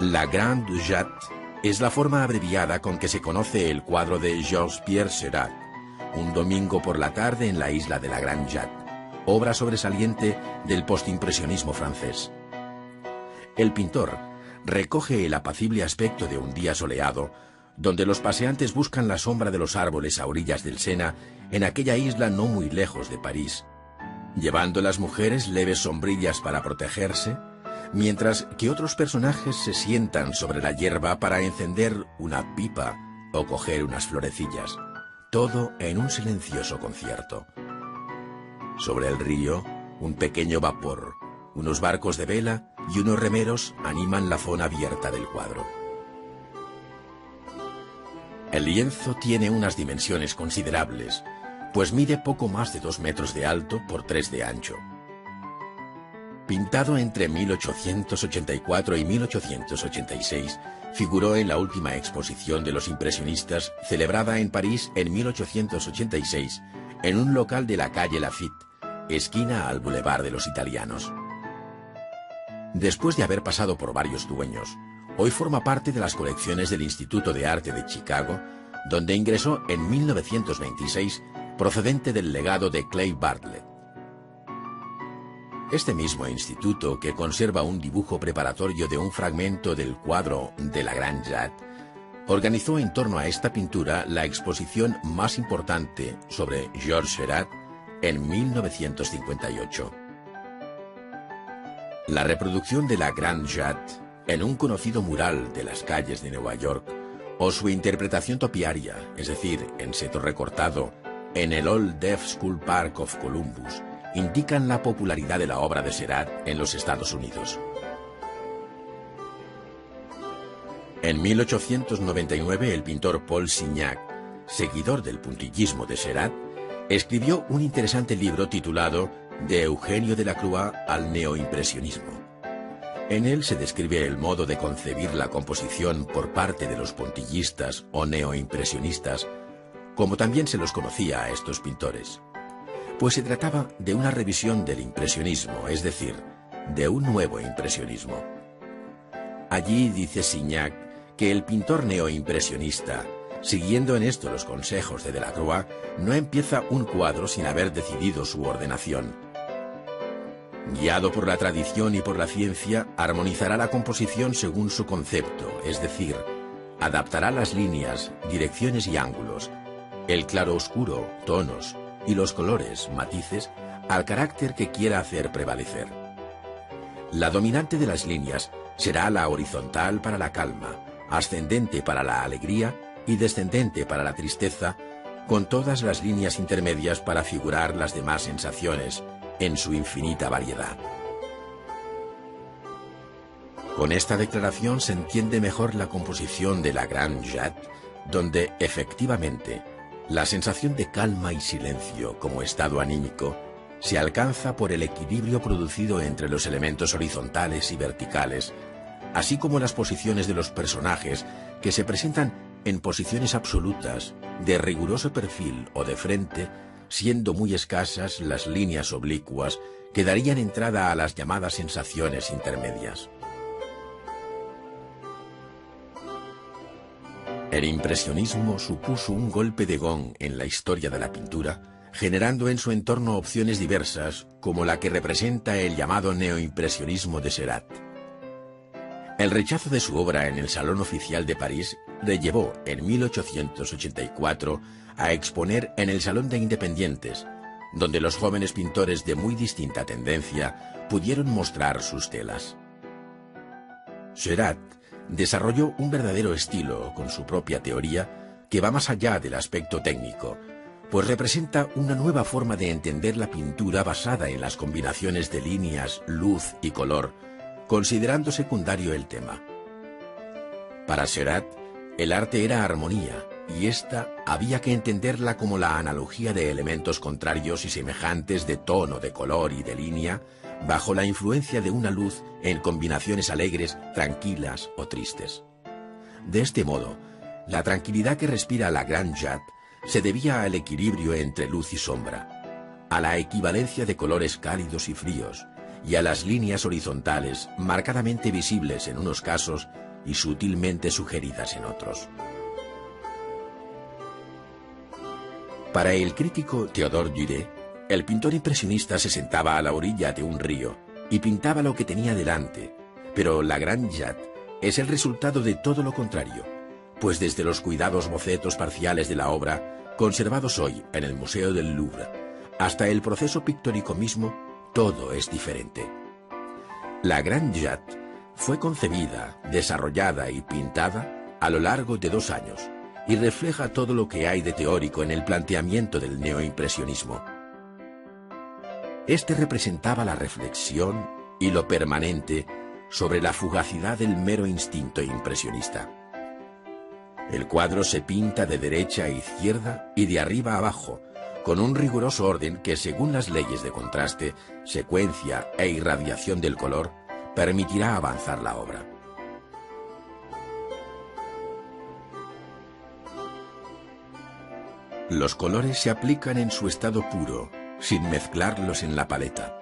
La Grande Jatte es la forma abreviada con que se conoce el cuadro de Georges-Pierre Seurat, Un domingo por la tarde en la isla de la Grande Jatte, obra sobresaliente del postimpresionismo francés. El pintor recoge el apacible aspecto de un día soleado, donde los paseantes buscan la sombra de los árboles a orillas del Sena en aquella isla no muy lejos de París, llevando las mujeres leves sombrillas para protegerse, mientras que otros personajes se sientan sobre la hierba para encender una pipa o coger unas florecillas, todo en un silencioso concierto. Sobre el río, un pequeño vapor, unos barcos de vela y unos remeros animan la zona abierta del cuadro. El lienzo tiene unas dimensiones considerables, pues mide poco más de 2 metros de alto por 3 de ancho. Pintado entre 1884 y 1886, figuró en la última exposición de los impresionistas celebrada en París en 1886, en un local de la calle Laffitte, esquina al Boulevard de los Italianos. Después de haber pasado por varios dueños, hoy forma parte de las colecciones del Instituto de Arte de Chicago, donde ingresó en 1926, procedente del legado de Clay Bartlett. Este mismo instituto, que conserva un dibujo preparatorio de un fragmento del cuadro de la Grande Jatte, organizó en torno a esta pintura la exposición más importante sobre Georges Seurat en 1958. La reproducción de la Grande Jatte en un conocido mural de las calles de Nueva York, o su interpretación topiaria, es decir, en seto recortado, en el Old Deaf School Park of Columbus, indican la popularidad de la obra de Seurat en los Estados Unidos. En 1899, el pintor Paul Signac, seguidor del puntillismo de Seurat, escribió un interesante libro titulado De Eugenio Delacroix al neoimpresionismo. En él se describe el modo de concebir la composición por parte de los puntillistas o neoimpresionistas, como también se los conocía a estos pintores, pues se trataba de una revisión del impresionismo, es decir, de un nuevo impresionismo. Allí dice Signac que el pintor neoimpresionista, siguiendo en esto los consejos de Delacroix, no empieza un cuadro sin haber decidido su ordenación. Guiado por la tradición y por la ciencia, armonizará la composición según su concepto, es decir, adaptará las líneas, direcciones y ángulos, el claroscuro, tonos, y los colores, matices, al carácter que quiera hacer prevalecer. La dominante de las líneas será la horizontal para la calma, ascendente para la alegría y descendente para la tristeza, con todas las líneas intermedias para figurar las demás sensaciones en su infinita variedad. Con esta declaración se entiende mejor la composición de la Grande Jatte, donde, efectivamente, la sensación de calma y silencio como estado anímico se alcanza por el equilibrio producido entre los elementos horizontales y verticales, así como las posiciones de los personajes que se presentan en posiciones absolutas, de riguroso perfil o de frente, siendo muy escasas las líneas oblicuas que darían entrada a las llamadas sensaciones intermedias. El impresionismo supuso un golpe de gong en la historia de la pintura, generando en su entorno opciones diversas, como la que representa el llamado neoimpresionismo de Seurat. El rechazo de su obra en el Salón Oficial de París le llevó, en 1884, a exponer en el Salón de Independientes, donde los jóvenes pintores de muy distinta tendencia pudieron mostrar sus telas. Seurat desarrolló un verdadero estilo con su propia teoría que va más allá del aspecto técnico, pues representa una nueva forma de entender la pintura basada en las combinaciones de líneas, luz y color, considerando secundario el tema. Para Seurat, el arte era armonía, y ésta había que entenderla como la analogía de elementos contrarios y semejantes de tono, de color y de línea, bajo la influencia de una luz en combinaciones alegres, tranquilas o tristes. De este modo, la tranquilidad que respira la Grande Jatte se debía al equilibrio entre luz y sombra, a la equivalencia de colores cálidos y fríos, y a las líneas horizontales marcadamente visibles en unos casos y sutilmente sugeridas en otros. Para el crítico Théodore Duret, el pintor impresionista se sentaba a la orilla de un río y pintaba lo que tenía delante, pero la Grande Jatte es el resultado de todo lo contrario, pues desde los cuidados bocetos parciales de la obra, conservados hoy en el Museo del Louvre, hasta el proceso pictórico mismo, todo es diferente. La Grande Jatte fue concebida, desarrollada y pintada a lo largo de 2 años y refleja todo lo que hay de teórico en el planteamiento del neoimpresionismo. Este representaba la reflexión y lo permanente sobre la fugacidad del mero instinto impresionista. El cuadro se pinta de derecha a izquierda y de arriba a abajo, con un riguroso orden que, según las leyes de contraste, secuencia e irradiación del color, permitirá avanzar la obra. Los colores se aplican en su estado puro, sin mezclarlos en la paleta.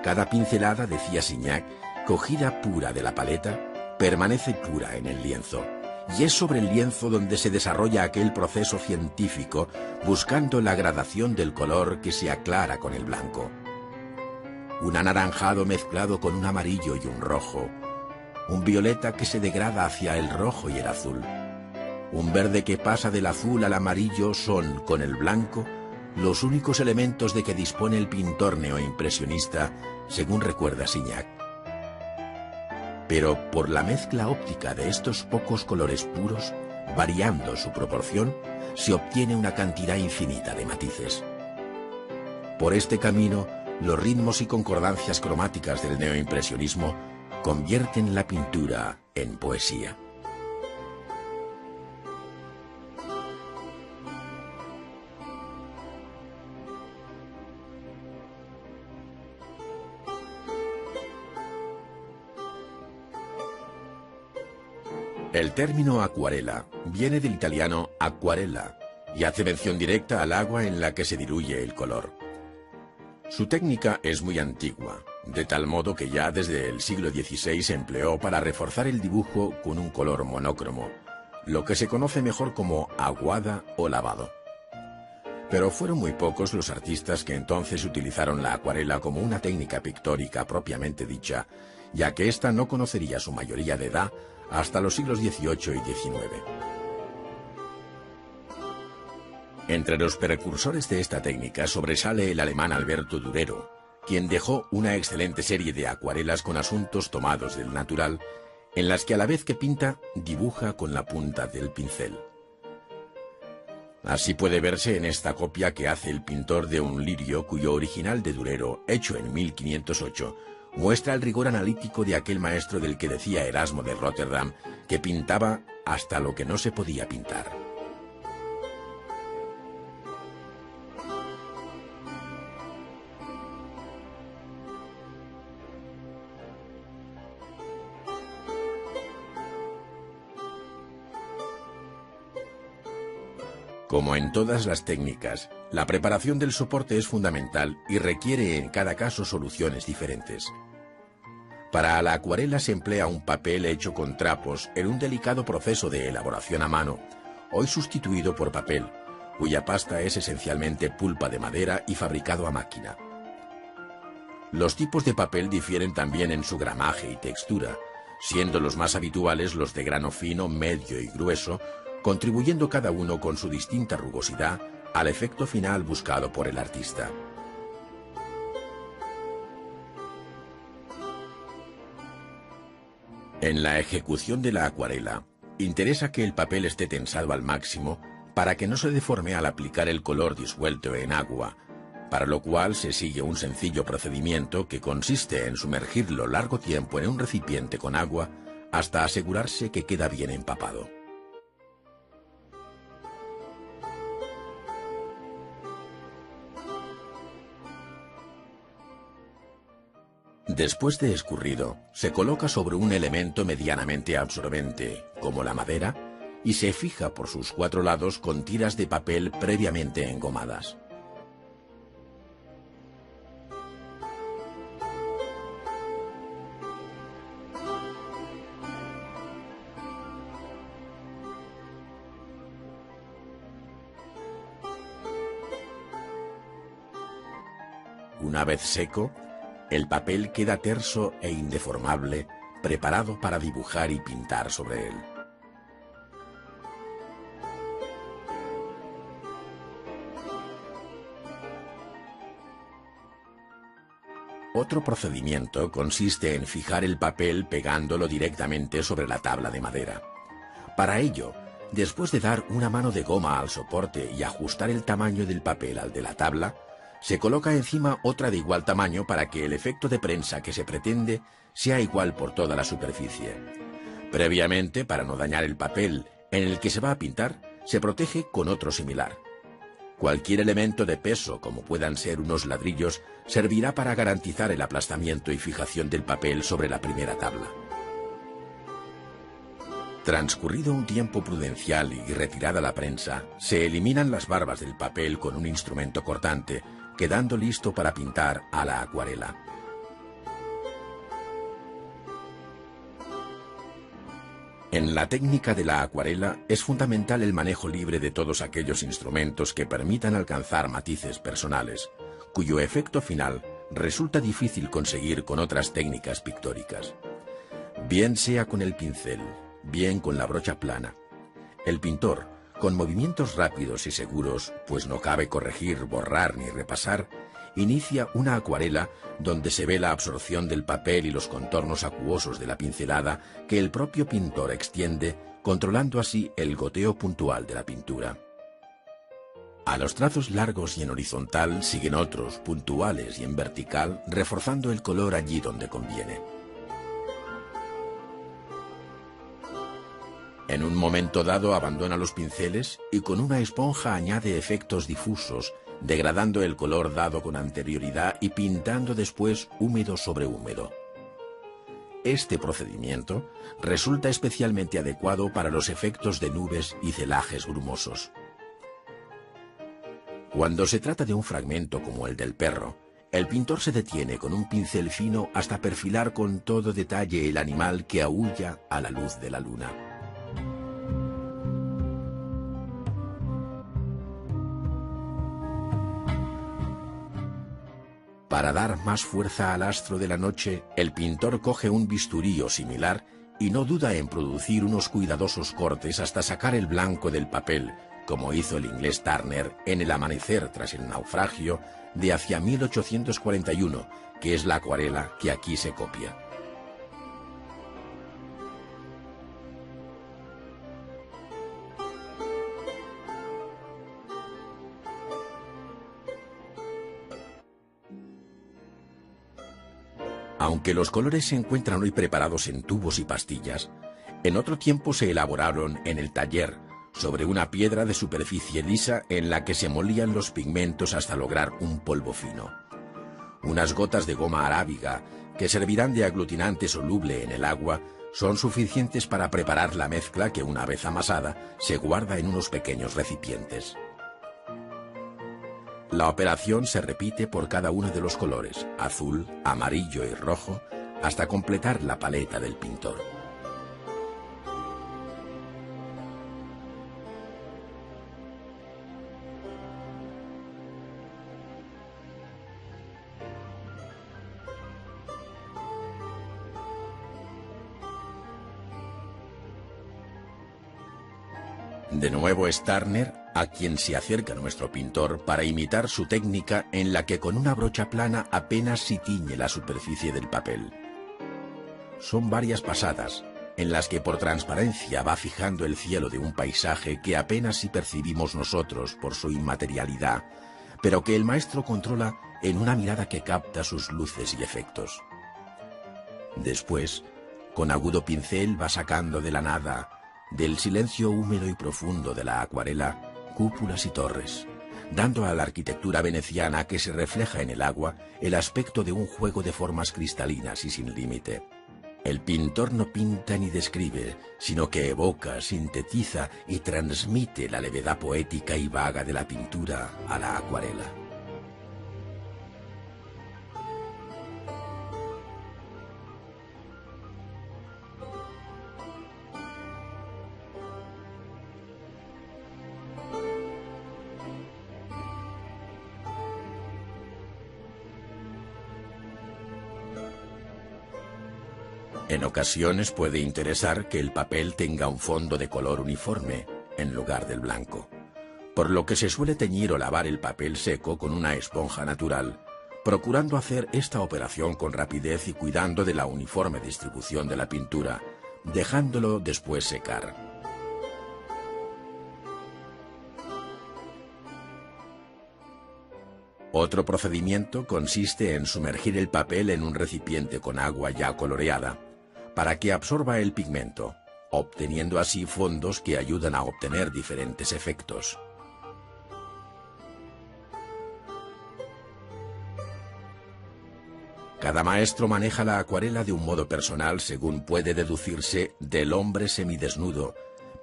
Cada pincelada, decía Signac, cogida pura de la paleta, permanece pura en el lienzo, y es sobre el lienzo donde se desarrolla aquel proceso científico buscando la gradación del color que se aclara con el blanco. Un anaranjado mezclado con un amarillo y un rojo, un violeta que se degrada hacia el rojo y el azul, un verde que pasa del azul al amarillo son, con el blanco, los únicos elementos de que dispone el pintor neoimpresionista, según recuerda Signac. Pero por la mezcla óptica de estos pocos colores puros, variando su proporción, se obtiene una cantidad infinita de matices. Por este camino, los ritmos y concordancias cromáticas del neoimpresionismo convierten la pintura en poesía. El término acuarela viene del italiano acquarella y hace mención directa al agua en la que se diluye el color. Su técnica es muy antigua, de tal modo que ya desde el siglo XVI se empleó para reforzar el dibujo con un color monócromo, lo que se conoce mejor como aguada o lavado. Pero fueron muy pocos los artistas que entonces utilizaron la acuarela como una técnica pictórica propiamente dicha, ya que ésta no conocería su mayoría de edad hasta los siglos XVIII y XIX. Entre los precursores de esta técnica sobresale el alemán Alberto Durero, quien dejó una excelente serie de acuarelas con asuntos tomados del natural, en las que a la vez que pinta, dibuja con la punta del pincel. Así puede verse en esta copia que hace el pintor de un lirio cuyo original de Durero, hecho en 1508, muestra el rigor analítico de aquel maestro del que decía Erasmo de Rotterdam, que pintaba hasta lo que no se podía pintar. Como en todas las técnicas, la preparación del soporte es fundamental y requiere en cada caso soluciones diferentes. Para la acuarela se emplea un papel hecho con trapos en un delicado proceso de elaboración a mano, hoy sustituido por papel, cuya pasta es esencialmente pulpa de madera y fabricado a máquina. Los tipos de papel difieren también en su gramaje y textura, siendo los más habituales los de grano fino, medio y grueso, contribuyendo cada uno con su distinta rugosidad al efecto final buscado por el artista. En la ejecución de la acuarela, interesa que el papel esté tensado al máximo para que no se deforme al aplicar el color disuelto en agua, para lo cual se sigue un sencillo procedimiento que consiste en sumergirlo largo tiempo en un recipiente con agua hasta asegurarse que queda bien empapado. Después de escurrido, se coloca sobre un elemento medianamente absorbente, como la madera, y se fija por sus 4 lados con tiras de papel previamente engomadas. Una vez seco, el papel queda terso e indeformable, preparado para dibujar y pintar sobre él. Otro procedimiento consiste en fijar el papel pegándolo directamente sobre la tabla de madera. Para ello, después de dar una mano de goma al soporte y ajustar el tamaño del papel al de la tabla, se coloca encima otra de igual tamaño para que el efecto de prensa que se pretende sea igual por toda la superficie. Previamente, para no dañar el papel en el que se va a pintar, se protege con otro similar. Cualquier elemento de peso, como puedan ser unos ladrillos, servirá para garantizar el aplastamiento y fijación del papel sobre la primera tabla. Transcurrido un tiempo prudencial y retirada la prensa, se eliminan las barbas del papel con un instrumento cortante, quedando listo para pintar a la acuarela. En la técnica de la acuarela es fundamental el manejo libre de todos aquellos instrumentos que permitan alcanzar matices personales, cuyo efecto final resulta difícil conseguir con otras técnicas pictóricas. Bien sea con el pincel, bien con la brocha plana. El pintor, con movimientos rápidos y seguros, pues no cabe corregir, borrar ni repasar, inicia una acuarela donde se ve la absorción del papel y los contornos acuosos de la pincelada que el propio pintor extiende, controlando así el goteo puntual de la pintura. A los trazos largos y en horizontal siguen otros, puntuales y en vertical, reforzando el color allí donde conviene. En un momento dado abandona los pinceles y con una esponja añade efectos difusos, degradando el color dado con anterioridad y pintando después húmedo sobre húmedo. Este procedimiento resulta especialmente adecuado para los efectos de nubes y celajes brumosos. Cuando se trata de un fragmento como el del perro, el pintor se detiene con un pincel fino hasta perfilar con todo detalle el animal que aúlla a la luz de la luna. Para dar más fuerza al astro de la noche, el pintor coge un bisturí o similar y no duda en producir unos cuidadosos cortes hasta sacar el blanco del papel, como hizo el inglés Turner en El amanecer tras el naufragio de hacia 1841, que es la acuarela que aquí se copia. Aunque los colores se encuentran hoy preparados en tubos y pastillas, en otro tiempo se elaboraron en el taller, sobre una piedra de superficie lisa en la que se molían los pigmentos hasta lograr un polvo fino. Unas gotas de goma arábiga, que servirán de aglutinante soluble en el agua, son suficientes para preparar la mezcla que, una vez amasada, se guarda en unos pequeños recipientes. La operación se repite por cada uno de los colores, azul, amarillo y rojo, hasta completar la paleta del pintor. De nuevo es Turner a quien se acerca nuestro pintor para imitar su técnica en la que con una brocha plana apenas si tiñe la superficie del papel. Son varias pasadas en las que por transparencia va fijando el cielo de un paisaje que apenas si percibimos nosotros por su inmaterialidad, pero que el maestro controla en una mirada que capta sus luces y efectos. Después, con agudo pincel va sacando de la nada, del silencio húmedo y profundo de la acuarela, cúpulas y torres, dando a la arquitectura veneciana que se refleja en el agua el aspecto de un juego de formas cristalinas y sin límite. El pintor no pinta ni describe, sino que evoca, sintetiza y transmite la levedad poética y vaga de la pintura a la acuarela. En ocasiones puede interesar que el papel tenga un fondo de color uniforme, en lugar del blanco, por lo que se suele teñir o lavar el papel seco con una esponja natural, procurando hacer esta operación con rapidez y cuidando de la uniforme distribución de la pintura, dejándolo después secar. Otro procedimiento consiste en sumergir el papel en un recipiente con agua ya coloreada, para que absorba el pigmento, obteniendo así fondos que ayudan a obtener diferentes efectos. Cada maestro maneja la acuarela de un modo personal según puede deducirse del hombre semidesnudo,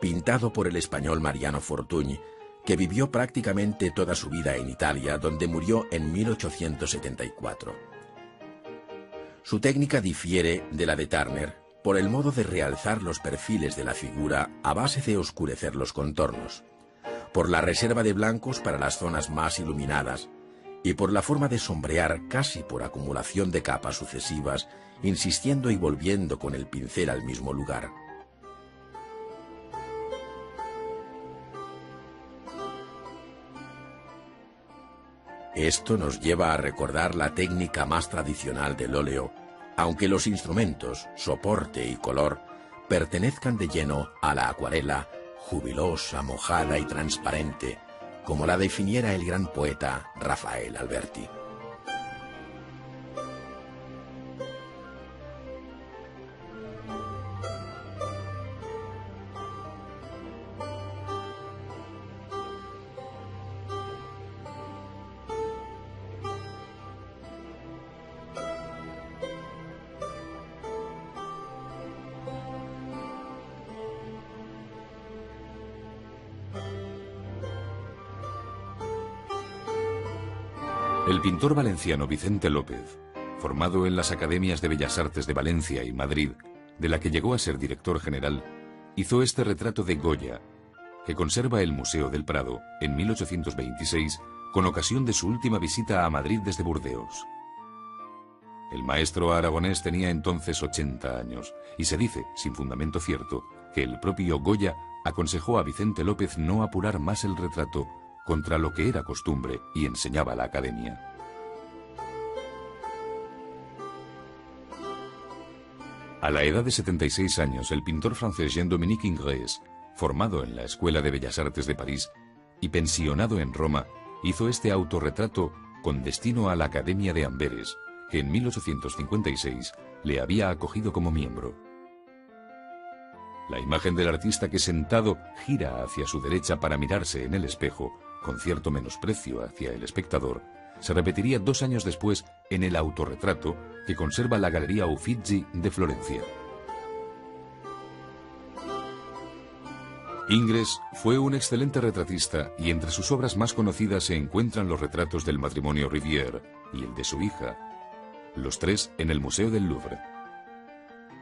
pintado por el español Mariano Fortuny, que vivió prácticamente toda su vida en Italia, donde murió en 1874. Su técnica difiere de la de Turner por el modo de realzar los perfiles de la figura a base de oscurecer los contornos, por la reserva de blancos para las zonas más iluminadas y por la forma de sombrear casi por acumulación de capas sucesivas, insistiendo y volviendo con el pincel al mismo lugar. Esto nos lleva a recordar la técnica más tradicional del óleo, aunque los instrumentos, soporte y color pertenezcan de lleno a la acuarela, jubilosa, mojada y transparente, como la definiera el gran poeta Rafael Alberti. El pintor valenciano Vicente López, formado en las Academias de Bellas Artes de Valencia y Madrid, de la que llegó a ser director general, hizo este retrato de Goya, que conserva el Museo del Prado en 1826 con ocasión de su última visita a Madrid desde Burdeos. El maestro aragonés tenía entonces 80 años y se dice, sin fundamento cierto, que el propio Goya aconsejó a Vicente López no apurar más el retrato contra lo que era costumbre y enseñaba la academia. A la edad de 76 años, el pintor francés Jean-Dominique Ingres, formado en la Escuela de Bellas Artes de París y pensionado en Roma, hizo este autorretrato con destino a la Academia de Amberes, que en 1856 le había acogido como miembro. La imagen del artista que sentado gira hacia su derecha para mirarse en el espejo, con cierto menosprecio hacia el espectador, se repetiría 2 años después en el autorretrato que conserva la Galería Uffizi de Florencia. Ingres fue un excelente retratista y entre sus obras más conocidas se encuentran los retratos del matrimonio Rivière y el de su hija, los tres en el Museo del Louvre.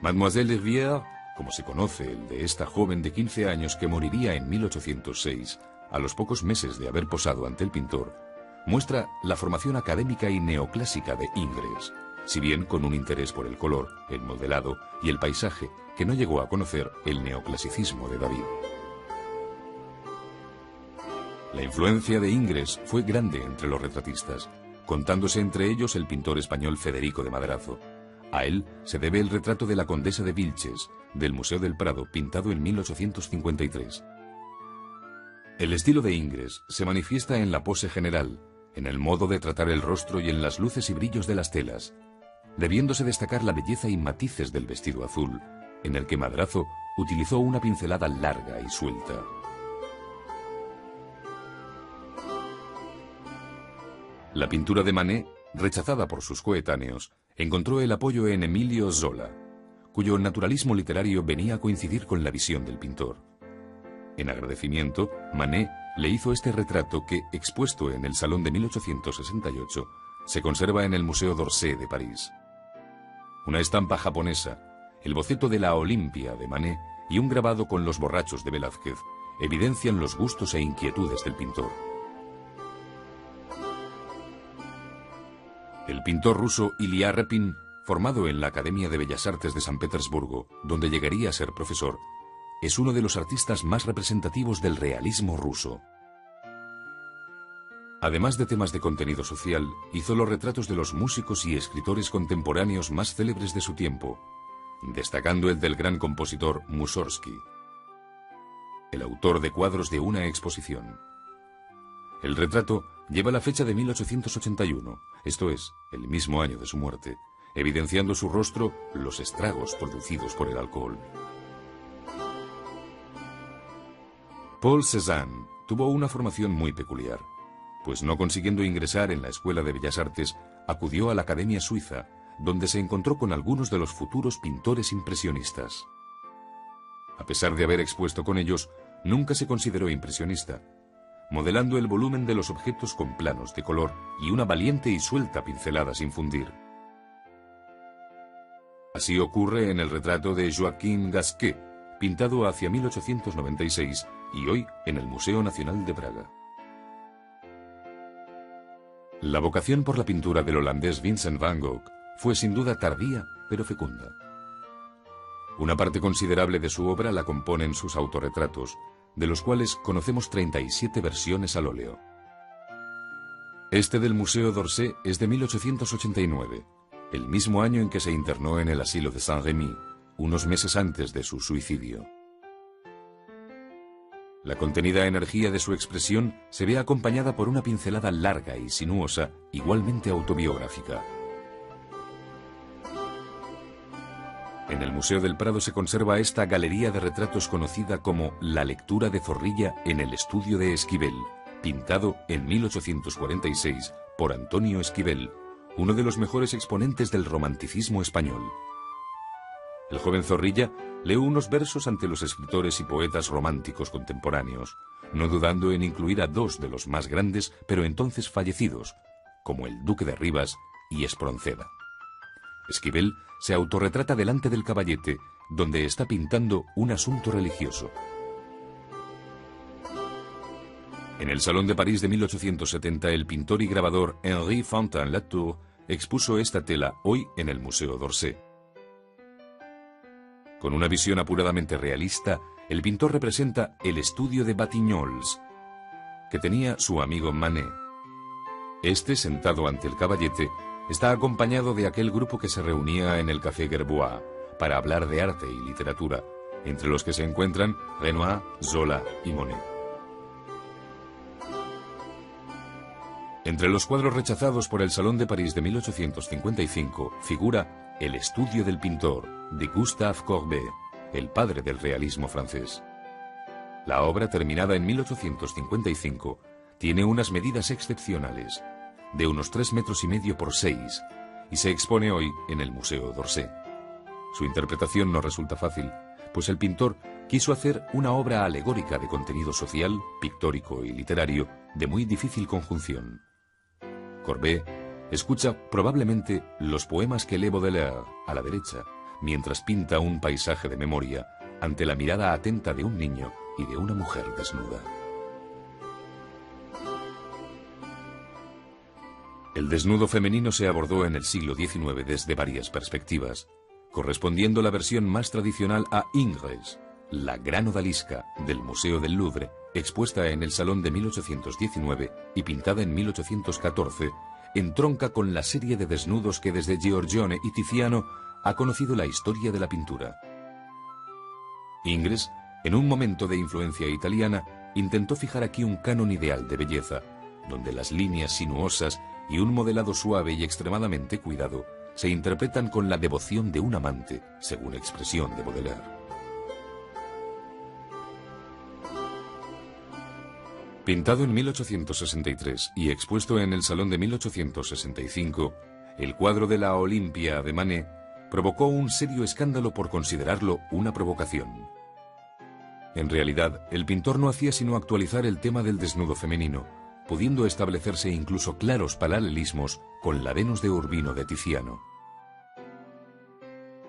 Mademoiselle Rivière, como se conoce el de esta joven de 15 años que moriría en 1806, a los pocos meses de haber posado ante el pintor, muestra la formación académica y neoclásica de Ingres, si bien con un interés por el color, el modelado y el paisaje que no llegó a conocer el neoclasicismo de David. La influencia de Ingres fue grande entre los retratistas, contándose entre ellos el pintor español Federico de Madrazo. A él se debe el retrato de la condesa de Vilches, del Museo del Prado, pintado en 1853. El estilo de Ingres se manifiesta en la pose general, en el modo de tratar el rostro y en las luces y brillos de las telas, debiéndose destacar la belleza y matices del vestido azul, en el que Madrazo utilizó una pincelada larga y suelta. La pintura de Manet, rechazada por sus coetáneos, encontró el apoyo en Emilio Zola, cuyo naturalismo literario venía a coincidir con la visión del pintor. En agradecimiento, Manet le hizo este retrato que, expuesto en el Salón de 1868, se conserva en el Museo d'Orsay de París. Una estampa japonesa, el boceto de la Olimpia de Manet y un grabado con los borrachos de Velázquez evidencian los gustos e inquietudes del pintor. El pintor ruso Ilya Repin, formado en la Academia de Bellas Artes de San Petersburgo, donde llegaría a ser profesor, es uno de los artistas más representativos del realismo ruso. Además de temas de contenido social, hizo los retratos de los músicos y escritores contemporáneos más célebres de su tiempo, destacando el del gran compositor Mussorgsky, el autor de cuadros de una exposición. El retrato lleva la fecha de 1881, esto es, el mismo año de su muerte, evidenciando su rostro los estragos producidos por el alcohol. Paul Cézanne tuvo una formación muy peculiar, pues no consiguiendo ingresar en la Escuela de Bellas Artes, acudió a la Academia Suiza, donde se encontró con algunos de los futuros pintores impresionistas. A pesar de haber expuesto con ellos, nunca se consideró impresionista, modelando el volumen de los objetos con planos de color y una valiente y suelta pincelada sin fundir. Así ocurre en el retrato de Joaquín Gasquet, pintado hacia 1896 y hoy en el Museo Nacional de Praga. La vocación por la pintura del holandés Vincent van Gogh fue sin duda tardía, pero fecunda. Una parte considerable de su obra la componen sus autorretratos, de los cuales conocemos 37 versiones al óleo. Este del Museo d'Orsay es de 1889, el mismo año en que se internó en el asilo de Saint-Rémy, unos meses antes de su suicidio. La contenida energía de su expresión se ve acompañada por una pincelada larga y sinuosa, igualmente autobiográfica. En el Museo del Prado se conserva esta galería de retratos conocida como La lectura de Zorrilla en el estudio de Esquivel, pintado en 1846 por Antonio Esquivel, uno de los mejores exponentes del romanticismo español. El joven Zorrilla lee unos versos ante los escritores y poetas románticos contemporáneos, no dudando en incluir a dos de los más grandes, pero entonces fallecidos, como el Duque de Rivas y Espronceda. Esquivel se autorretrata delante del caballete, donde está pintando un asunto religioso. En el Salón de París de 1870, el pintor y grabador Henri Fantin-Latour expuso esta tela hoy en el Museo d'Orsay. Con una visión apuradamente realista, el pintor representa el estudio de Batignolles, que tenía su amigo Manet. Este, sentado ante el caballete, está acompañado de aquel grupo que se reunía en el Café Gerbois para hablar de arte y literatura, entre los que se encuentran Renoir, Zola y Monet. Entre los cuadros rechazados por el Salón de París de 1855 figura El estudio del pintor, de Gustave Courbet, el padre del realismo francés. La obra, terminada en 1855, tiene unas medidas excepcionales, de unos 3,5 metros por 6, y se expone hoy en el Museo d'Orsay. Su interpretación no resulta fácil, pues el pintor quiso hacer una obra alegórica de contenido social, pictórico y literario de muy difícil conjunción. Courbet escucha probablemente los poemas que lee Baudelaire a la derecha, mientras pinta un paisaje de memoria ante la mirada atenta de un niño y de una mujer desnuda. El desnudo femenino se abordó en el siglo XIX desde varias perspectivas, correspondiendo la versión más tradicional a Ingres, la gran odalisca del Museo del Louvre, expuesta en el Salón de 1819 y pintada en 1814, entronca con la serie de desnudos que desde Giorgione y Tiziano ha conocido la historia de la pintura. Ingres, en un momento de influencia italiana, intentó fijar aquí un canon ideal de belleza, donde las líneas sinuosas y un modelado suave y extremadamente cuidado se interpretan con la devoción de un amante, según expresión de Baudelaire. Pintado en 1863 y expuesto en el Salón de 1865, el cuadro de la Olimpia de Manet provocó un serio escándalo por considerarlo una provocación. En realidad, el pintor no hacía sino actualizar el tema del desnudo femenino, pudiendo establecerse incluso claros paralelismos con la Venus de Urbino de Tiziano.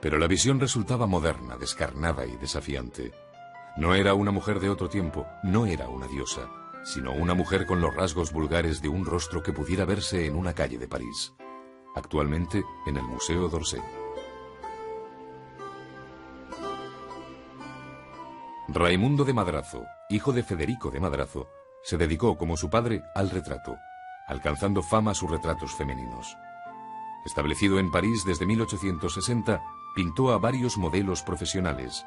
Pero la visión resultaba moderna, descarnada y desafiante. No era una mujer de otro tiempo, no era una diosa, sino una mujer con los rasgos vulgares de un rostro que pudiera verse en una calle de París, actualmente en el Museo d'Orsay. Raimundo de Madrazo, hijo de Federico de Madrazo, se dedicó, como su padre, al retrato, alcanzando fama sus retratos femeninos. Establecido en París desde 1860, pintó a varios modelos profesionales,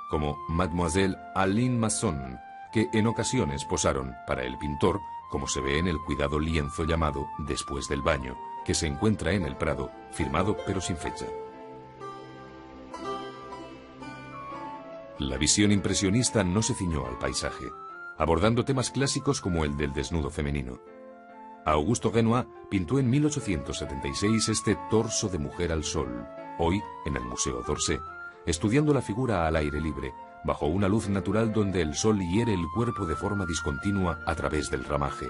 como Mademoiselle Aline Masson, que en ocasiones posaron para el pintor, como se ve en el cuidado lienzo llamado Después del baño, que se encuentra en el Prado, firmado pero sin fecha. La visión impresionista no se ciñó al paisaje, abordando temas clásicos como el del desnudo femenino. Augusto Renoir pintó en 1876 este torso de mujer al sol, hoy en el Museo d'Orsay, estudiando la figura al aire libre, bajo una luz natural donde el sol hiere el cuerpo de forma discontinua a través del ramaje.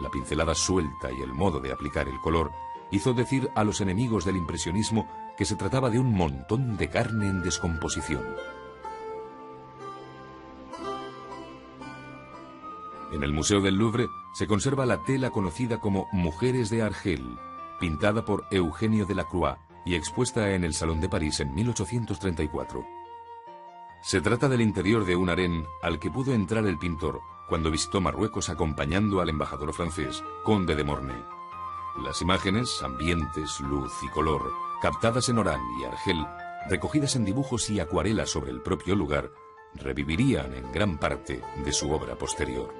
La pincelada suelta y el modo de aplicar el color hizo decir a los enemigos del impresionismo que se trataba de un montón de carne en descomposición. En el Museo del Louvre se conserva la tela conocida como Mujeres de Argel, pintada por Eugenio Delacroix y expuesta en el Salón de París en 1834. Se trata del interior de un harén al que pudo entrar el pintor cuando visitó Marruecos acompañando al embajador francés, Conde de Mornay. Las imágenes, ambientes, luz y color, captadas en Orán y Argel, recogidas en dibujos y acuarelas sobre el propio lugar, revivirían en gran parte de su obra posterior.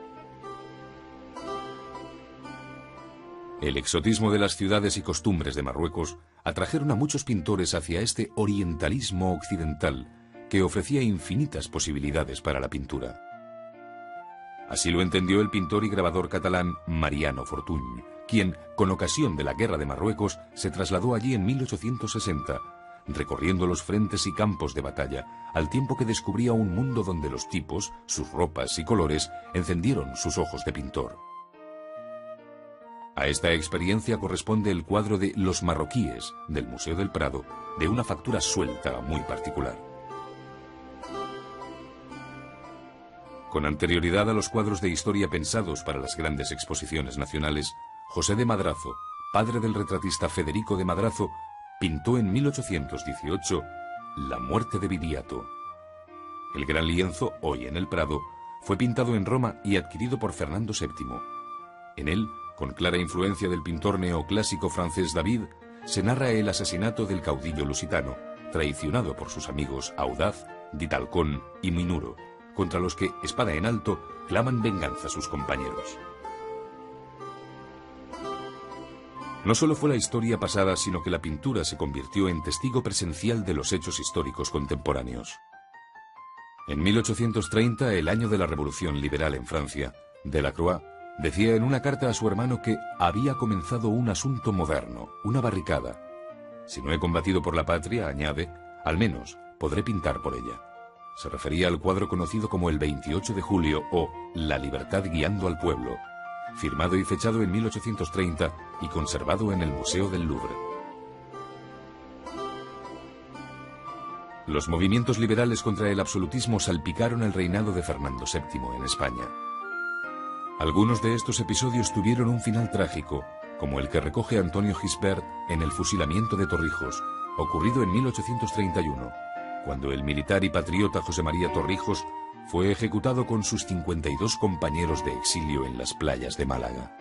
El exotismo de las ciudades y costumbres de Marruecos atrajeron a muchos pintores hacia este orientalismo occidental que ofrecía infinitas posibilidades para la pintura. Así lo entendió el pintor y grabador catalán Mariano Fortuny, quien, con ocasión de la Guerra de Marruecos, se trasladó allí en 1860, recorriendo los frentes y campos de batalla, al tiempo que descubría un mundo donde los tipos, sus ropas y colores encendieron sus ojos de pintor. A esta experiencia corresponde el cuadro de Los marroquíes del Museo del Prado, de una factura suelta muy particular. Con anterioridad a los cuadros de historia pensados para las grandes exposiciones nacionales, José de Madrazo, padre del retratista Federico de Madrazo, pintó en 1818 La muerte de Viriato. El gran lienzo, hoy en el Prado, fue pintado en Roma y adquirido por Fernando VII. En él, con clara influencia del pintor neoclásico francés David, se narra el asesinato del caudillo lusitano, traicionado por sus amigos Audaz, Ditalcón y Minuro, contra los que, espada en alto, claman venganza a sus compañeros. No solo fue la historia pasada, sino que la pintura se convirtió en testigo presencial de los hechos históricos contemporáneos. En 1830, el año de la Revolución Liberal en Francia, Delacroix decía en una carta a su hermano que había comenzado un asunto moderno, una barricada. Si no he combatido por la patria, añade, al menos podré pintar por ella. Se refería al cuadro conocido como el 28 de julio o La libertad guiando al pueblo, firmado y fechado en 1830 y conservado en el Museo del Louvre. Los movimientos liberales contra el absolutismo salpicaron el reinado de Fernando VII en España. Algunos de estos episodios tuvieron un final trágico, como el que recoge Antonio Gisbert en el fusilamiento de Torrijos, ocurrido en 1831, cuando el militar y patriota José María Torrijos fue ejecutado con sus 52 compañeros de exilio en las playas de Málaga.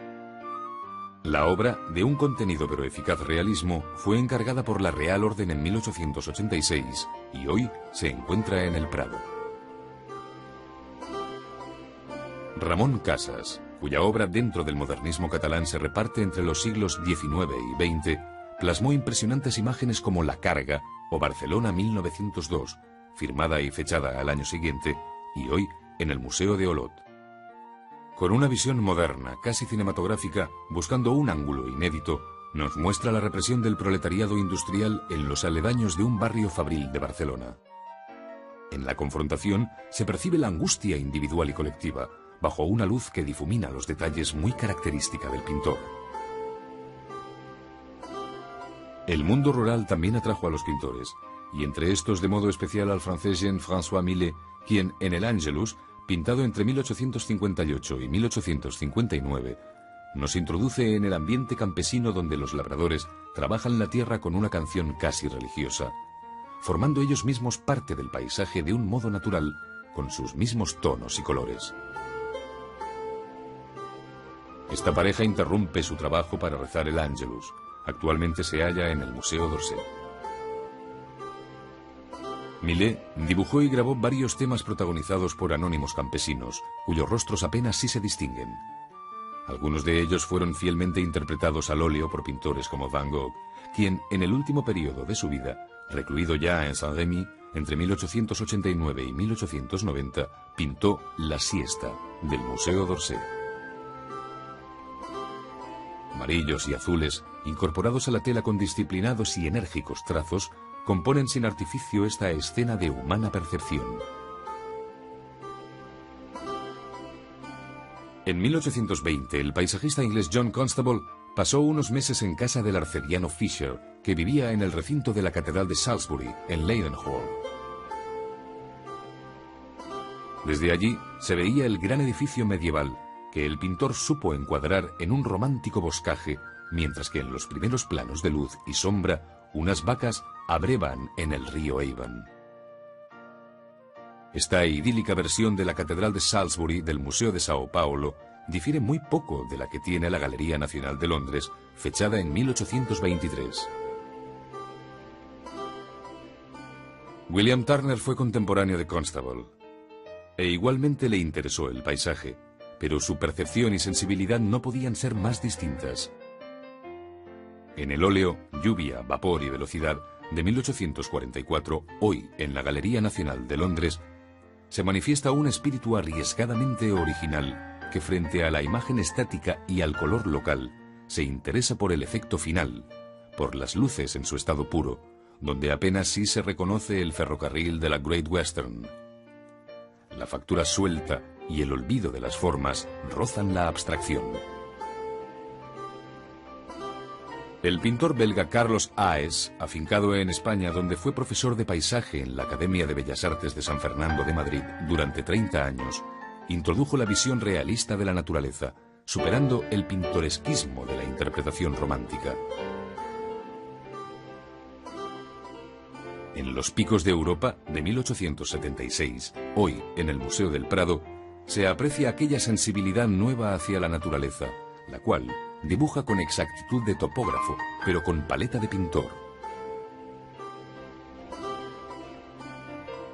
La obra, de un contenido pero eficaz realismo, fue encargada por la Real Orden en 1886 y hoy se encuentra en el Prado. Ramón Casas, cuya obra dentro del modernismo catalán se reparte entre los siglos XIX y XX, plasmó impresionantes imágenes como La Carga o Barcelona 1902, firmada y fechada al año siguiente, y hoy en el Museo de Olot. Con una visión moderna, casi cinematográfica, buscando un ángulo inédito, nos muestra la represión del proletariado industrial en los aledaños de un barrio fabril de Barcelona. En la confrontación se percibe la angustia individual y colectiva, bajo una luz que difumina los detalles muy característica del pintor. El mundo rural también atrajo a los pintores, y entre estos de modo especial al francés Jean-François Millet, quien en el Angelus, pintado entre 1858 y 1859, nos introduce en el ambiente campesino donde los labradores trabajan la tierra con una canción casi religiosa, formando ellos mismos parte del paisaje de un modo natural, con sus mismos tonos y colores. Esta pareja interrumpe su trabajo para rezar el Angelus. Actualmente se halla en el Museo d'Orsay. Millet dibujó y grabó varios temas protagonizados por anónimos campesinos, cuyos rostros apenas sí se distinguen. Algunos de ellos fueron fielmente interpretados al óleo por pintores como Van Gogh, quien en el último periodo de su vida, recluido ya en Saint-Rémy, entre 1889 y 1890, pintó La siesta del Museo d'Orsay. Amarillos y azules, incorporados a la tela con disciplinados y enérgicos trazos, componen sin artificio esta escena de humana percepción. En 1820, el paisajista inglés John Constable pasó unos meses en casa del arcediano Fisher, que vivía en el recinto de la Catedral de Salisbury, en Leadenhall. Desde allí se veía el gran edificio medieval, que el pintor supo encuadrar en un romántico boscaje, mientras que en los primeros planos de luz y sombra, unas vacas abrevan en el río Avon. Esta idílica versión de la Catedral de Salisbury del Museo de Sao Paulo difiere muy poco de la que tiene la Galería Nacional de Londres, fechada en 1823. William Turner fue contemporáneo de Constable, e igualmente le interesó el paisaje, pero su percepción y sensibilidad no podían ser más distintas. En el óleo Lluvia, vapor y velocidad de 1844, hoy en la Galería Nacional de Londres, se manifiesta un espíritu arriesgadamente original que frente a la imagen estática y al color local se interesa por el efecto final, por las luces en su estado puro, donde apenas sí se reconoce el ferrocarril de la Great Western. La factura suelta y el olvido de las formas rozan la abstracción. El pintor belga Carlos Haes, afincado en España donde fue profesor de paisaje en la Academia de Bellas Artes de San Fernando de Madrid durante 30 años, introdujo la visión realista de la naturaleza, superando el pintoresquismo de la interpretación romántica. En Los Picos de Europa, de 1876, hoy en el Museo del Prado, se aprecia aquella sensibilidad nueva hacia la naturaleza, la cual dibuja con exactitud de topógrafo, pero con paleta de pintor.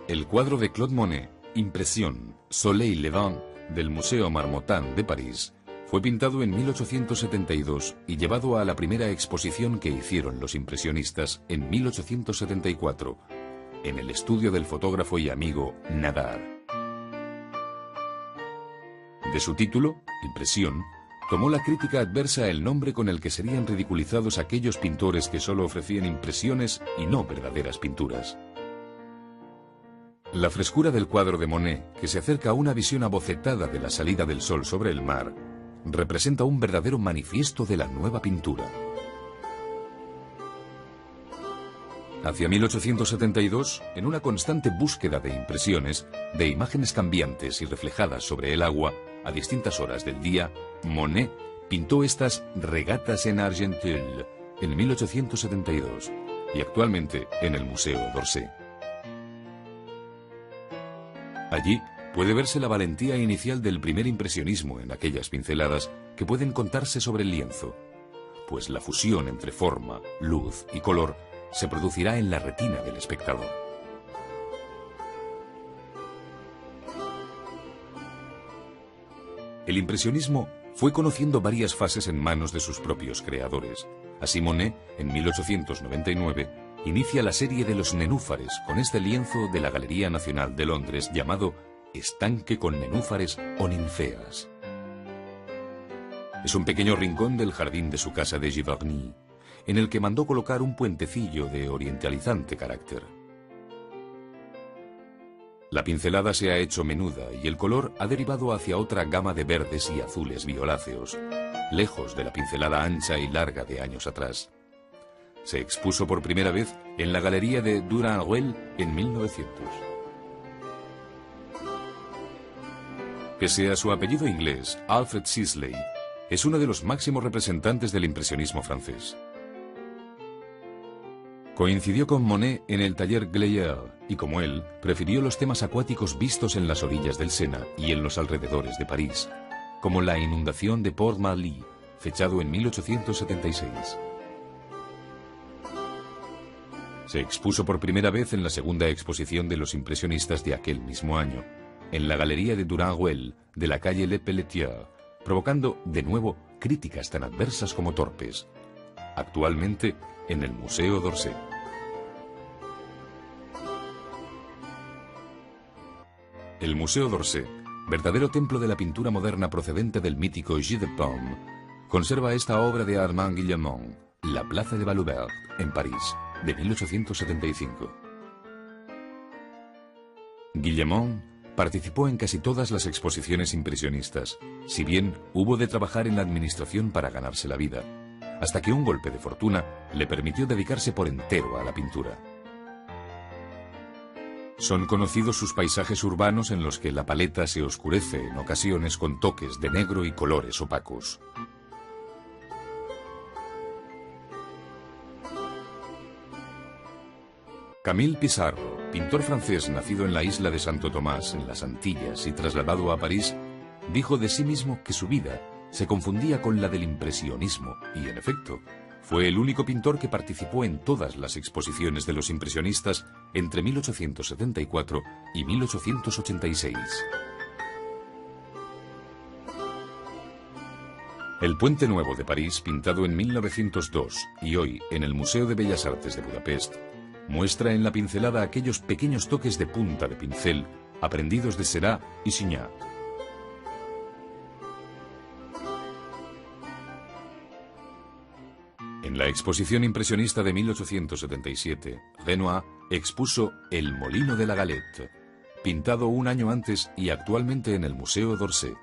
El cuadro de Claude Monet, Impresión, Soleil Levant, del Museo Marmottan de París, fue pintado en 1872 y llevado a la primera exposición que hicieron los impresionistas en 1874, en el estudio del fotógrafo y amigo Nadar. De su título, Impresión, tomó la crítica adversa el nombre con el que serían ridiculizados aquellos pintores que solo ofrecían impresiones y no verdaderas pinturas. La frescura del cuadro de Monet, que se acerca a una visión abocetada de la salida del sol sobre el mar, representa un verdadero manifiesto de la nueva pintura. Hacia 1872, en una constante búsqueda de impresiones, de imágenes cambiantes y reflejadas sobre el agua, a distintas horas del día, Monet pintó estas Regatas en Argenteuil en 1872 y actualmente en el Museo d'Orsay. Allí puede verse la valentía inicial del primer impresionismo en aquellas pinceladas que pueden contarse sobre el lienzo, pues la fusión entre forma, luz y color se producirá en la retina del espectador. El impresionismo fue conociendo varias fases en manos de sus propios creadores. Así Monet, en 1899, inicia la serie de los nenúfares con este lienzo de la Galería Nacional de Londres llamado Estanque con nenúfares o ninfeas. Es un pequeño rincón del jardín de su casa de Giverny, en el que mandó colocar un puentecillo de orientalizante carácter. La pincelada se ha hecho menuda y el color ha derivado hacia otra gama de verdes y azules violáceos, lejos de la pincelada ancha y larga de años atrás. Se expuso por primera vez en la Galería de Durand-Ruel en 1900. Pese a su apellido inglés, Alfred Sisley es uno de los máximos representantes del impresionismo francés. Coincidió con Monet en el taller Gleyeur y, como él, prefirió los temas acuáticos vistos en las orillas del Sena y en los alrededores de París, como la inundación de Port-Marly, fechado en 1876. Se expuso por primera vez en la segunda exposición de los impresionistas de aquel mismo año, en la Galería de Durand-Ruel de la calle Le Pelletier, provocando de nuevo críticas tan adversas como torpes. Actualmente en el Museo d'Orsay. El Museo d'Orsay, verdadero templo de la pintura moderna procedente del mítico Gilles de Paume, conserva esta obra de Armand Guillemont, La Plaza de Valouberg, en París, de 1875. Guillemont participó en casi todas las exposiciones impresionistas, si bien hubo de trabajar en la administración para ganarse la vida, hasta que un golpe de fortuna le permitió dedicarse por entero a la pintura. Son conocidos sus paisajes urbanos en los que la paleta se oscurece en ocasiones con toques de negro y colores opacos. Camille Pissarro, pintor francés nacido en la isla de Santo Tomás, en las Antillas, y trasladado a París, dijo de sí mismo que su vida se confundía con la del impresionismo, y en efecto, fue el único pintor que participó en todas las exposiciones de los impresionistas entre 1874 y 1886. El Puente Nuevo de París, pintado en 1902 y hoy en el Museo de Bellas Artes de Budapest, muestra en la pincelada aquellos pequeños toques de punta de pincel aprendidos de Seurat y Signac. En la exposición impresionista de 1877, Renoir expuso El Molino de la Galette, pintado un año antes y actualmente en el Museo d'Orsay.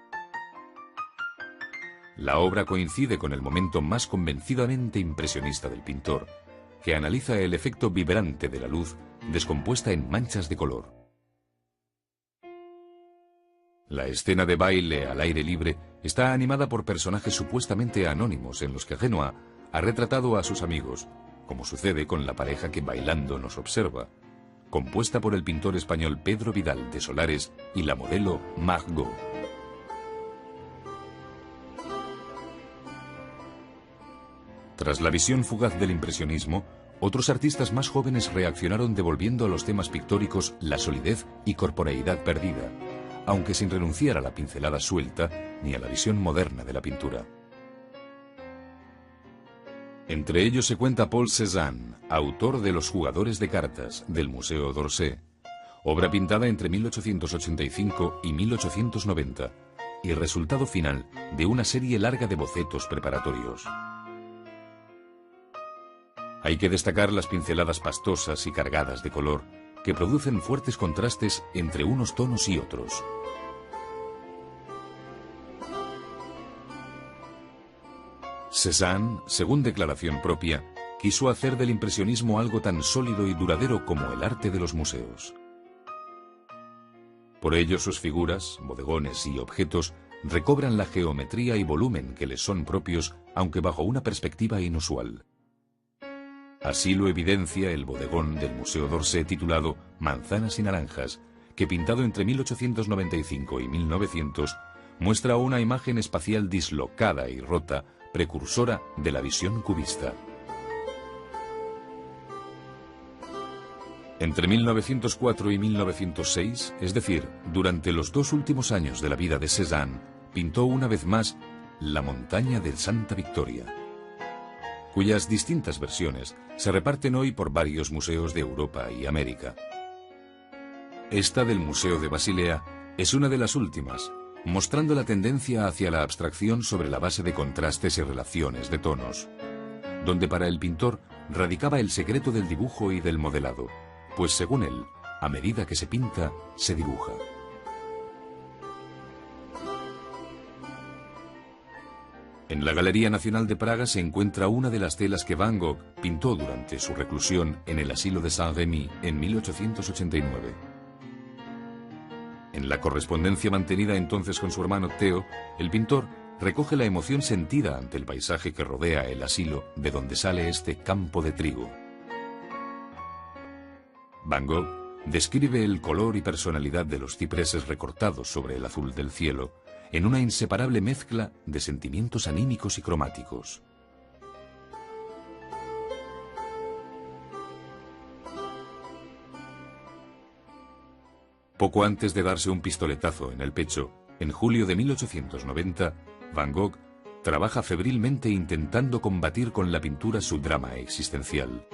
La obra coincide con el momento más convencidamente impresionista del pintor, que analiza el efecto vibrante de la luz descompuesta en manchas de color. La escena de baile al aire libre está animada por personajes supuestamente anónimos en los que Renoir ha retratado a sus amigos, como sucede con la pareja que bailando nos observa, compuesta por el pintor español Pedro Vidal de Solares y la modelo Margot. Tras la visión fugaz del impresionismo, otros artistas más jóvenes reaccionaron devolviendo a los temas pictóricos la solidez y corporeidad perdida, aunque sin renunciar a la pincelada suelta ni a la visión moderna de la pintura. Entre ellos se cuenta Paul Cézanne, autor de Los jugadores de cartas, del Museo d'Orsay, obra pintada entre 1885 y 1890, y resultado final de una serie larga de bocetos preparatorios. Hay que destacar las pinceladas pastosas y cargadas de color, que producen fuertes contrastes entre unos tonos y otros. Cézanne, según declaración propia, quiso hacer del impresionismo algo tan sólido y duradero como el arte de los museos. Por ello sus figuras, bodegones y objetos recobran la geometría y volumen que les son propios, aunque bajo una perspectiva inusual. Así lo evidencia el bodegón del Museo d'Orsay titulado Manzanas y Naranjas, que pintado entre 1895 y 1900 muestra una imagen espacial dislocada y rota, precursora de la visión cubista. Entre 1904 y 1906, es decir, durante los 2 últimos años de la vida de Cézanne, pintó una vez más la montaña de Santa Victoria, cuyas distintas versiones se reparten hoy por varios museos de Europa y América. Esta del Museo de Basilea es una de las últimas, mostrando la tendencia hacia la abstracción sobre la base de contrastes y relaciones de tonos, donde para el pintor radicaba el secreto del dibujo y del modelado, pues según él, a medida que se pinta, se dibuja. En la Galería Nacional de Praga se encuentra una de las telas que Van Gogh pintó durante su reclusión en el asilo de Saint-Rémy en 1889. En la correspondencia mantenida entonces con su hermano Theo, el pintor recoge la emoción sentida ante el paisaje que rodea el asilo de donde sale este campo de trigo. Van Gogh describe el color y personalidad de los cipreses recortados sobre el azul del cielo en una inseparable mezcla de sentimientos anímicos y cromáticos. Poco antes de darse un pistoletazo en el pecho, en julio de 1890, Van Gogh trabaja febrilmente intentando combatir con la pintura su drama existencial.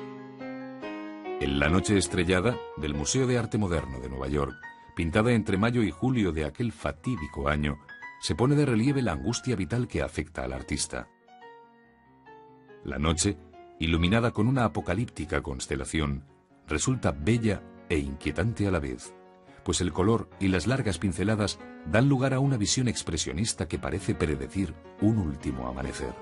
En La noche estrellada del Museo de Arte Moderno de Nueva York, pintada entre mayo y julio de aquel fatídico año, se pone de relieve la angustia vital que afecta al artista. La noche, iluminada con una apocalíptica constelación, resulta bella e inquietante a la vez, pues el color y las largas pinceladas dan lugar a una visión expresionista que parece predecir un último amanecer.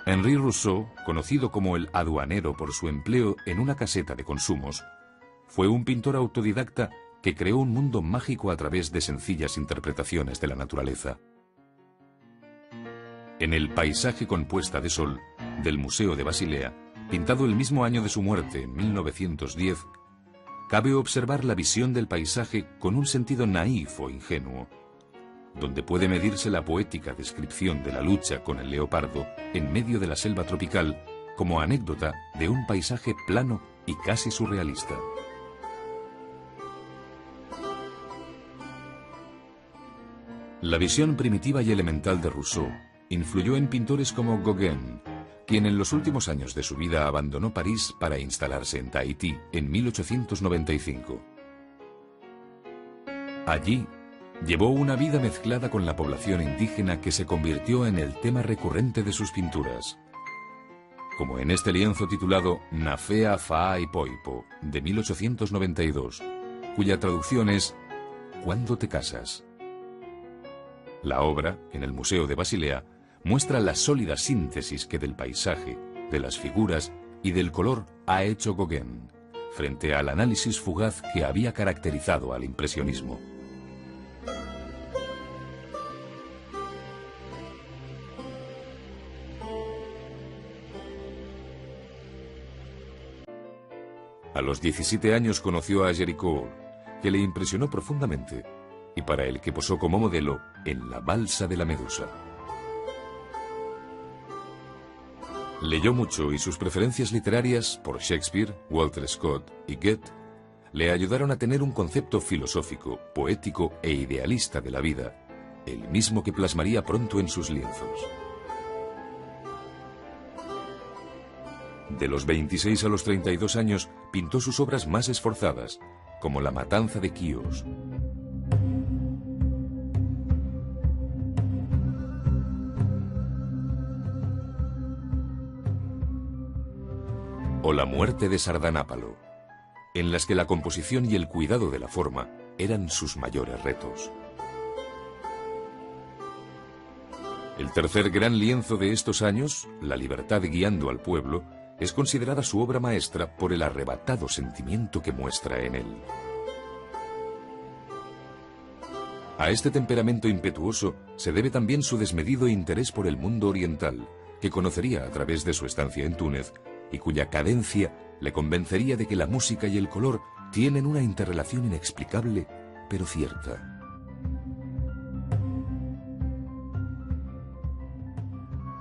Henri Rousseau, conocido como el aduanero por su empleo en una caseta de consumos, fue un pintor autodidacta que creó un mundo mágico a través de sencillas interpretaciones de la naturaleza. En el Paisaje con puesta de sol del Museo de Basilea, pintado el mismo año de su muerte, en 1910, cabe observar la visión del paisaje con un sentido naif o ingenuo, donde puede medirse la poética descripción de la lucha con el leopardo en medio de la selva tropical como anécdota de un paisaje plano y casi surrealista. La visión primitiva y elemental de Rousseau influyó en pintores como Gauguin, quien en los últimos años de su vida abandonó París para instalarse en Tahití en 1895. Allí llevó una vida mezclada con la población indígena que se convirtió en el tema recurrente de sus pinturas, como en este lienzo titulado Nafea Faa y Poipo, de 1892, cuya traducción es ¿Cuándo te casas? La obra, en el Museo de Basilea, muestra la sólida síntesis que del paisaje, de las figuras y del color ha hecho Gauguin, frente al análisis fugaz que había caracterizado al impresionismo. A los 17 años conoció a Géricault, que le impresionó profundamente, y para el que posó como modelo en La balsa de la Medusa. Leyó mucho y sus preferencias literarias por Shakespeare, Walter Scott y Goethe le ayudaron a tener un concepto filosófico, poético e idealista de la vida, el mismo que plasmaría pronto en sus lienzos. De los 26 a los 32 años pintó sus obras más esforzadas, como La matanza de Quíos. o La muerte de Sardanápalo, en las que la composición y el cuidado de la forma eran sus mayores retos. El tercer gran lienzo de estos años, La libertad guiando al pueblo, es considerada su obra maestra por el arrebatado sentimiento que muestra en él. A este temperamento impetuoso se debe también su desmedido interés por el mundo oriental, que conocería a través de su estancia en Túnez, y cuya cadencia le convencería de que la música y el color tienen una interrelación inexplicable, pero cierta.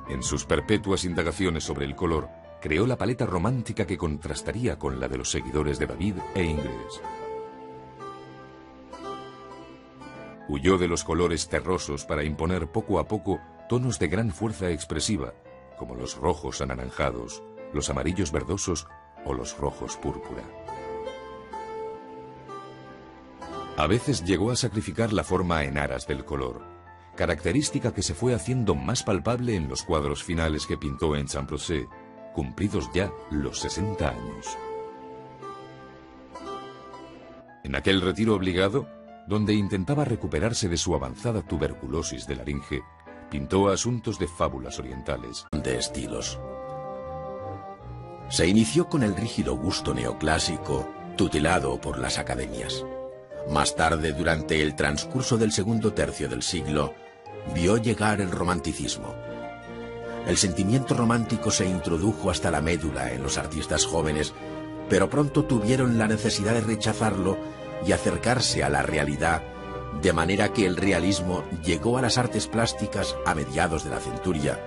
En sus perpetuas indagaciones sobre el color, creó la paleta romántica que contrastaría con la de los seguidores de David e Ingres. Huyó de los colores terrosos para imponer poco a poco tonos de gran fuerza expresiva, como los rojos anaranjados, los amarillos verdosos o los rojos púrpura. A veces llegó a sacrificar la forma en aras del color, característica que se fue haciendo más palpable en los cuadros finales que pintó en Saint-Procé, cumplidos ya los 60 años. En aquel retiro obligado, donde intentaba recuperarse de su avanzada tuberculosis de laringe, pintó asuntos de fábulas orientales. De estilos. Se inició con el rígido gusto neoclásico, tutelado por las academias. Más tarde, durante el transcurso del segundo tercio del siglo, vio llegar el romanticismo. El sentimiento romántico se introdujo hasta la médula en los artistas jóvenes, pero pronto tuvieron la necesidad de rechazarlo y acercarse a la realidad, de manera que el realismo llegó a las artes plásticas a mediados de la centuria,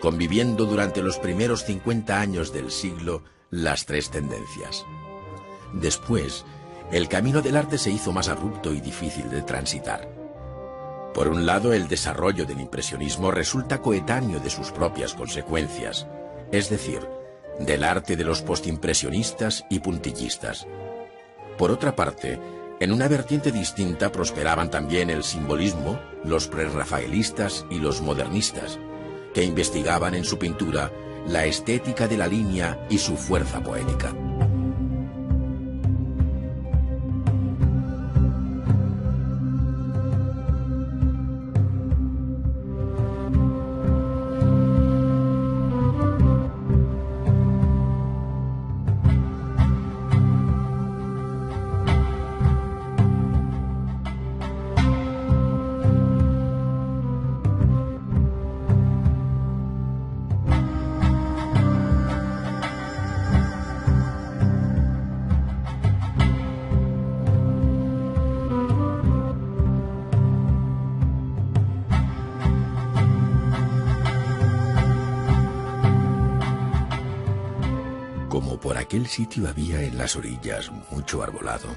conviviendo durante los primeros 50 años del siglo las tres tendencias. Después, el camino del arte se hizo más abrupto y difícil de transitar. Por un lado, el desarrollo del impresionismo resulta coetáneo de sus propias consecuencias, es decir, del arte de los postimpresionistas y puntillistas. Por otra parte, en una vertiente distinta prosperaban también el simbolismo, los prerrafaelistas y los modernistas, que investigaban en su pintura la estética de la línea y su fuerza poética. Aquel sitio había en las orillas mucho arbolado.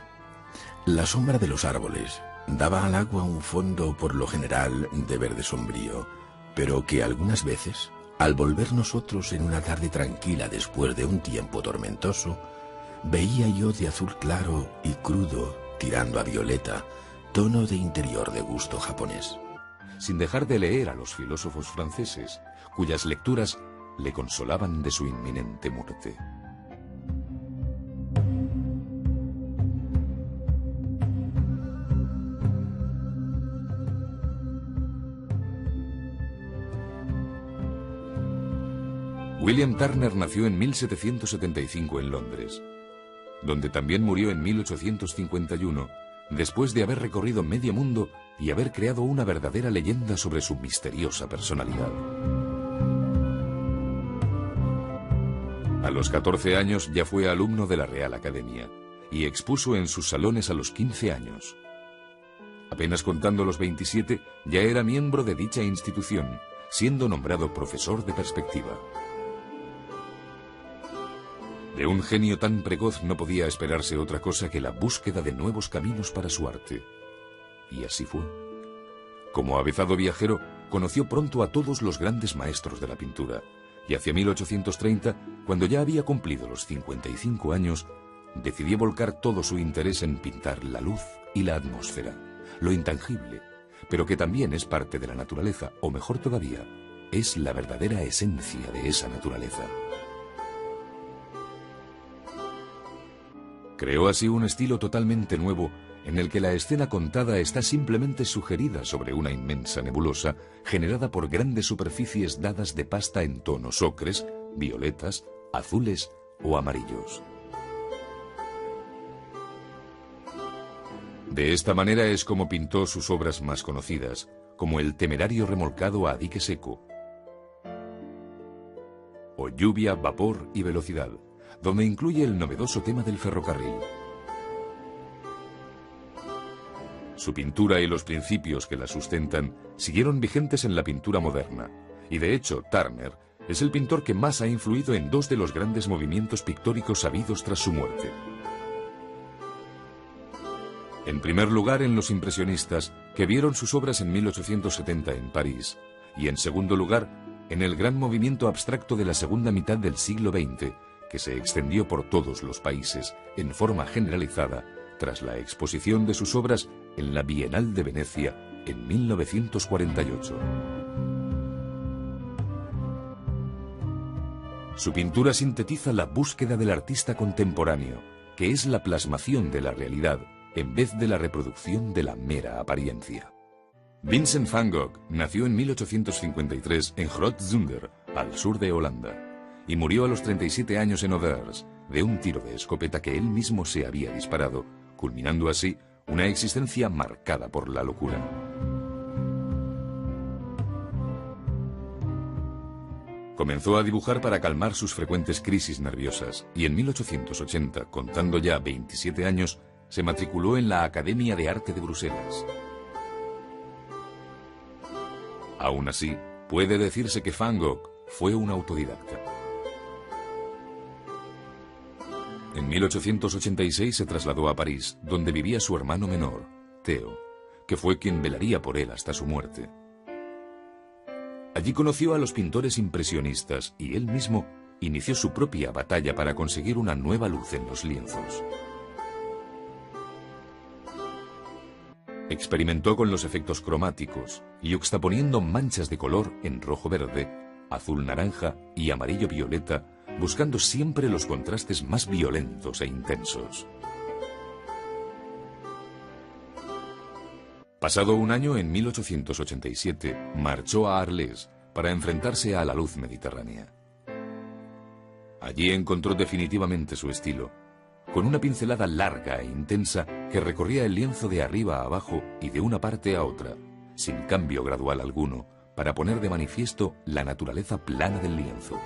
La sombra de los árboles daba al agua un fondo por lo general de verde sombrío, pero que algunas veces, al volver nosotros en una tarde tranquila después de un tiempo tormentoso, veía yo de azul claro y crudo, tirando a violeta, tono de interior de gusto japonés. Sin dejar de leer a los filósofos franceses, cuyas lecturas le consolaban de su inminente muerte. William Turner nació en 1775 en Londres, donde también murió en 1851, después de haber recorrido medio mundo y haber creado una verdadera leyenda sobre su misteriosa personalidad. A los 14 años ya fue alumno de la Real Academia y expuso en sus salones a los 15 años. Apenas contando los 27, ya era miembro de dicha institución, siendo nombrado profesor de perspectiva. De un genio tan precoz no podía esperarse otra cosa que la búsqueda de nuevos caminos para su arte. Y así fue. Como avezado viajero, conoció pronto a todos los grandes maestros de la pintura, y hacia 1830, cuando ya había cumplido los 55 años, decidió volcar todo su interés en pintar la luz y la atmósfera, lo intangible, pero que también es parte de la naturaleza, o mejor todavía, es la verdadera esencia de esa naturaleza. Creó así un estilo totalmente nuevo en el que la escena contada está simplemente sugerida sobre una inmensa nebulosa generada por grandes superficies dadas de pasta en tonos ocres, violetas, azules o amarillos. De esta manera es como pintó sus obras más conocidas, como El temerario remolcado a dique seco, o Lluvia, vapor y velocidad, donde incluye el novedoso tema del ferrocarril. Su pintura y los principios que la sustentan siguieron vigentes en la pintura moderna, y de hecho Turner es el pintor que más ha influido en dos de los grandes movimientos pictóricos habidos tras su muerte. En primer lugar, en los impresionistas, que vieron sus obras en 1870 en París, y en segundo lugar, en el gran movimiento abstracto de la segunda mitad del siglo XX, que se extendió por todos los países, en forma generalizada, tras la exposición de sus obras en la Bienal de Venecia en 1948. Su pintura sintetiza la búsqueda del artista contemporáneo, que es la plasmación de la realidad, en vez de la reproducción de la mera apariencia. Vincent van Gogh nació en 1853 en Groot Zundert, al sur de Holanda, y murió a los 37 años en Others, de un tiro de escopeta que él mismo se había disparado, culminando así una existencia marcada por la locura. Comenzó a dibujar para calmar sus frecuentes crisis nerviosas, y en 1880, contando ya 27 años, se matriculó en la Academia de Arte de Bruselas. Aún así, puede decirse que Van Gogh fue un autodidacta. En 1886 se trasladó a París, donde vivía su hermano menor, Theo, que fue quien velaría por él hasta su muerte. Allí conoció a los pintores impresionistas y él mismo inició su propia batalla para conseguir una nueva luz en los lienzos. Experimentó con los efectos cromáticos y yuxtaponiendo manchas de color en rojo-verde, azul-naranja y amarillo-violeta, buscando siempre los contrastes más violentos e intensos. Pasado un año, en 1887, marchó a Arles para enfrentarse a la luz mediterránea. Allí encontró definitivamente su estilo, con una pincelada larga e intensa que recorría el lienzo de arriba a abajo y de una parte a otra, sin cambio gradual alguno, para poner de manifiesto la naturaleza plana del lienzo.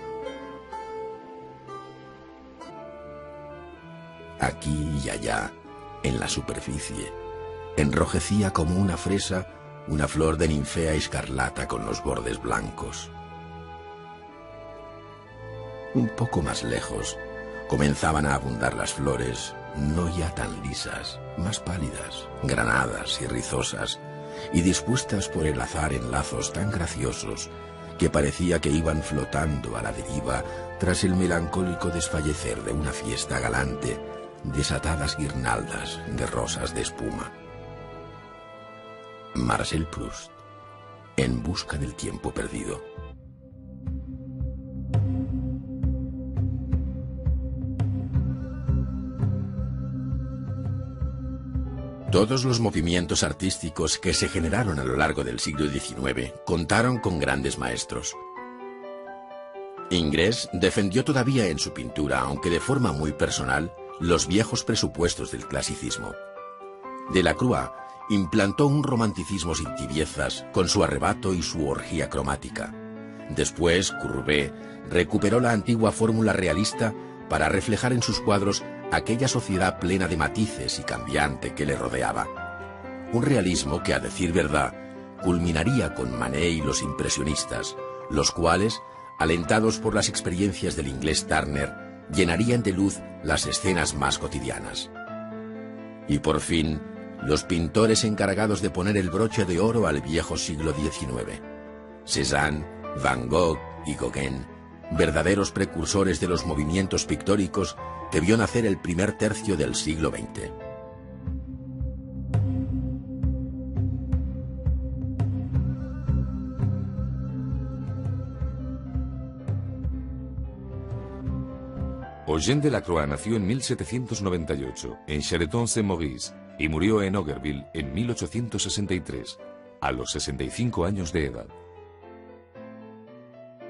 Aquí y allá, en la superficie, enrojecía como una fresa una flor de ninfea escarlata con los bordes blancos. Un poco más lejos, comenzaban a abundar las flores, no ya tan lisas, más pálidas, granadas y rizosas, y dispuestas por el azar en lazos tan graciosos que parecía que iban flotando a la deriva tras el melancólico desfallecer de una fiesta galante, desatadas guirnaldas de rosas de espuma. Marcel Proust, En busca del tiempo perdido. Todos los movimientos artísticos que se generaron a lo largo del siglo XIX contaron con grandes maestros. Ingres defendió todavía en su pintura, aunque de forma muy personal, los viejos presupuestos del clasicismo. Delacroix implantó un romanticismo sin tibiezas, con su arrebato y su orgía cromática. Después, Courbet recuperó la antigua fórmula realista para reflejar en sus cuadros aquella sociedad plena de matices y cambiante que le rodeaba. Un realismo que, a decir verdad, culminaría con Manet y los impresionistas, los cuales, alentados por las experiencias del inglés Turner, llenarían de luz las escenas más cotidianas. Y por fin, los pintores encargados de poner el broche de oro al viejo siglo XIX. Cézanne, Van Gogh y Gauguin, verdaderos precursores de los movimientos pictóricos que vio nacer el primer tercio del siglo XX. Eugène Delacroix nació en 1798 en Charenton-Saint-Maurice y murió en Augerville en 1863, a los 65 años de edad.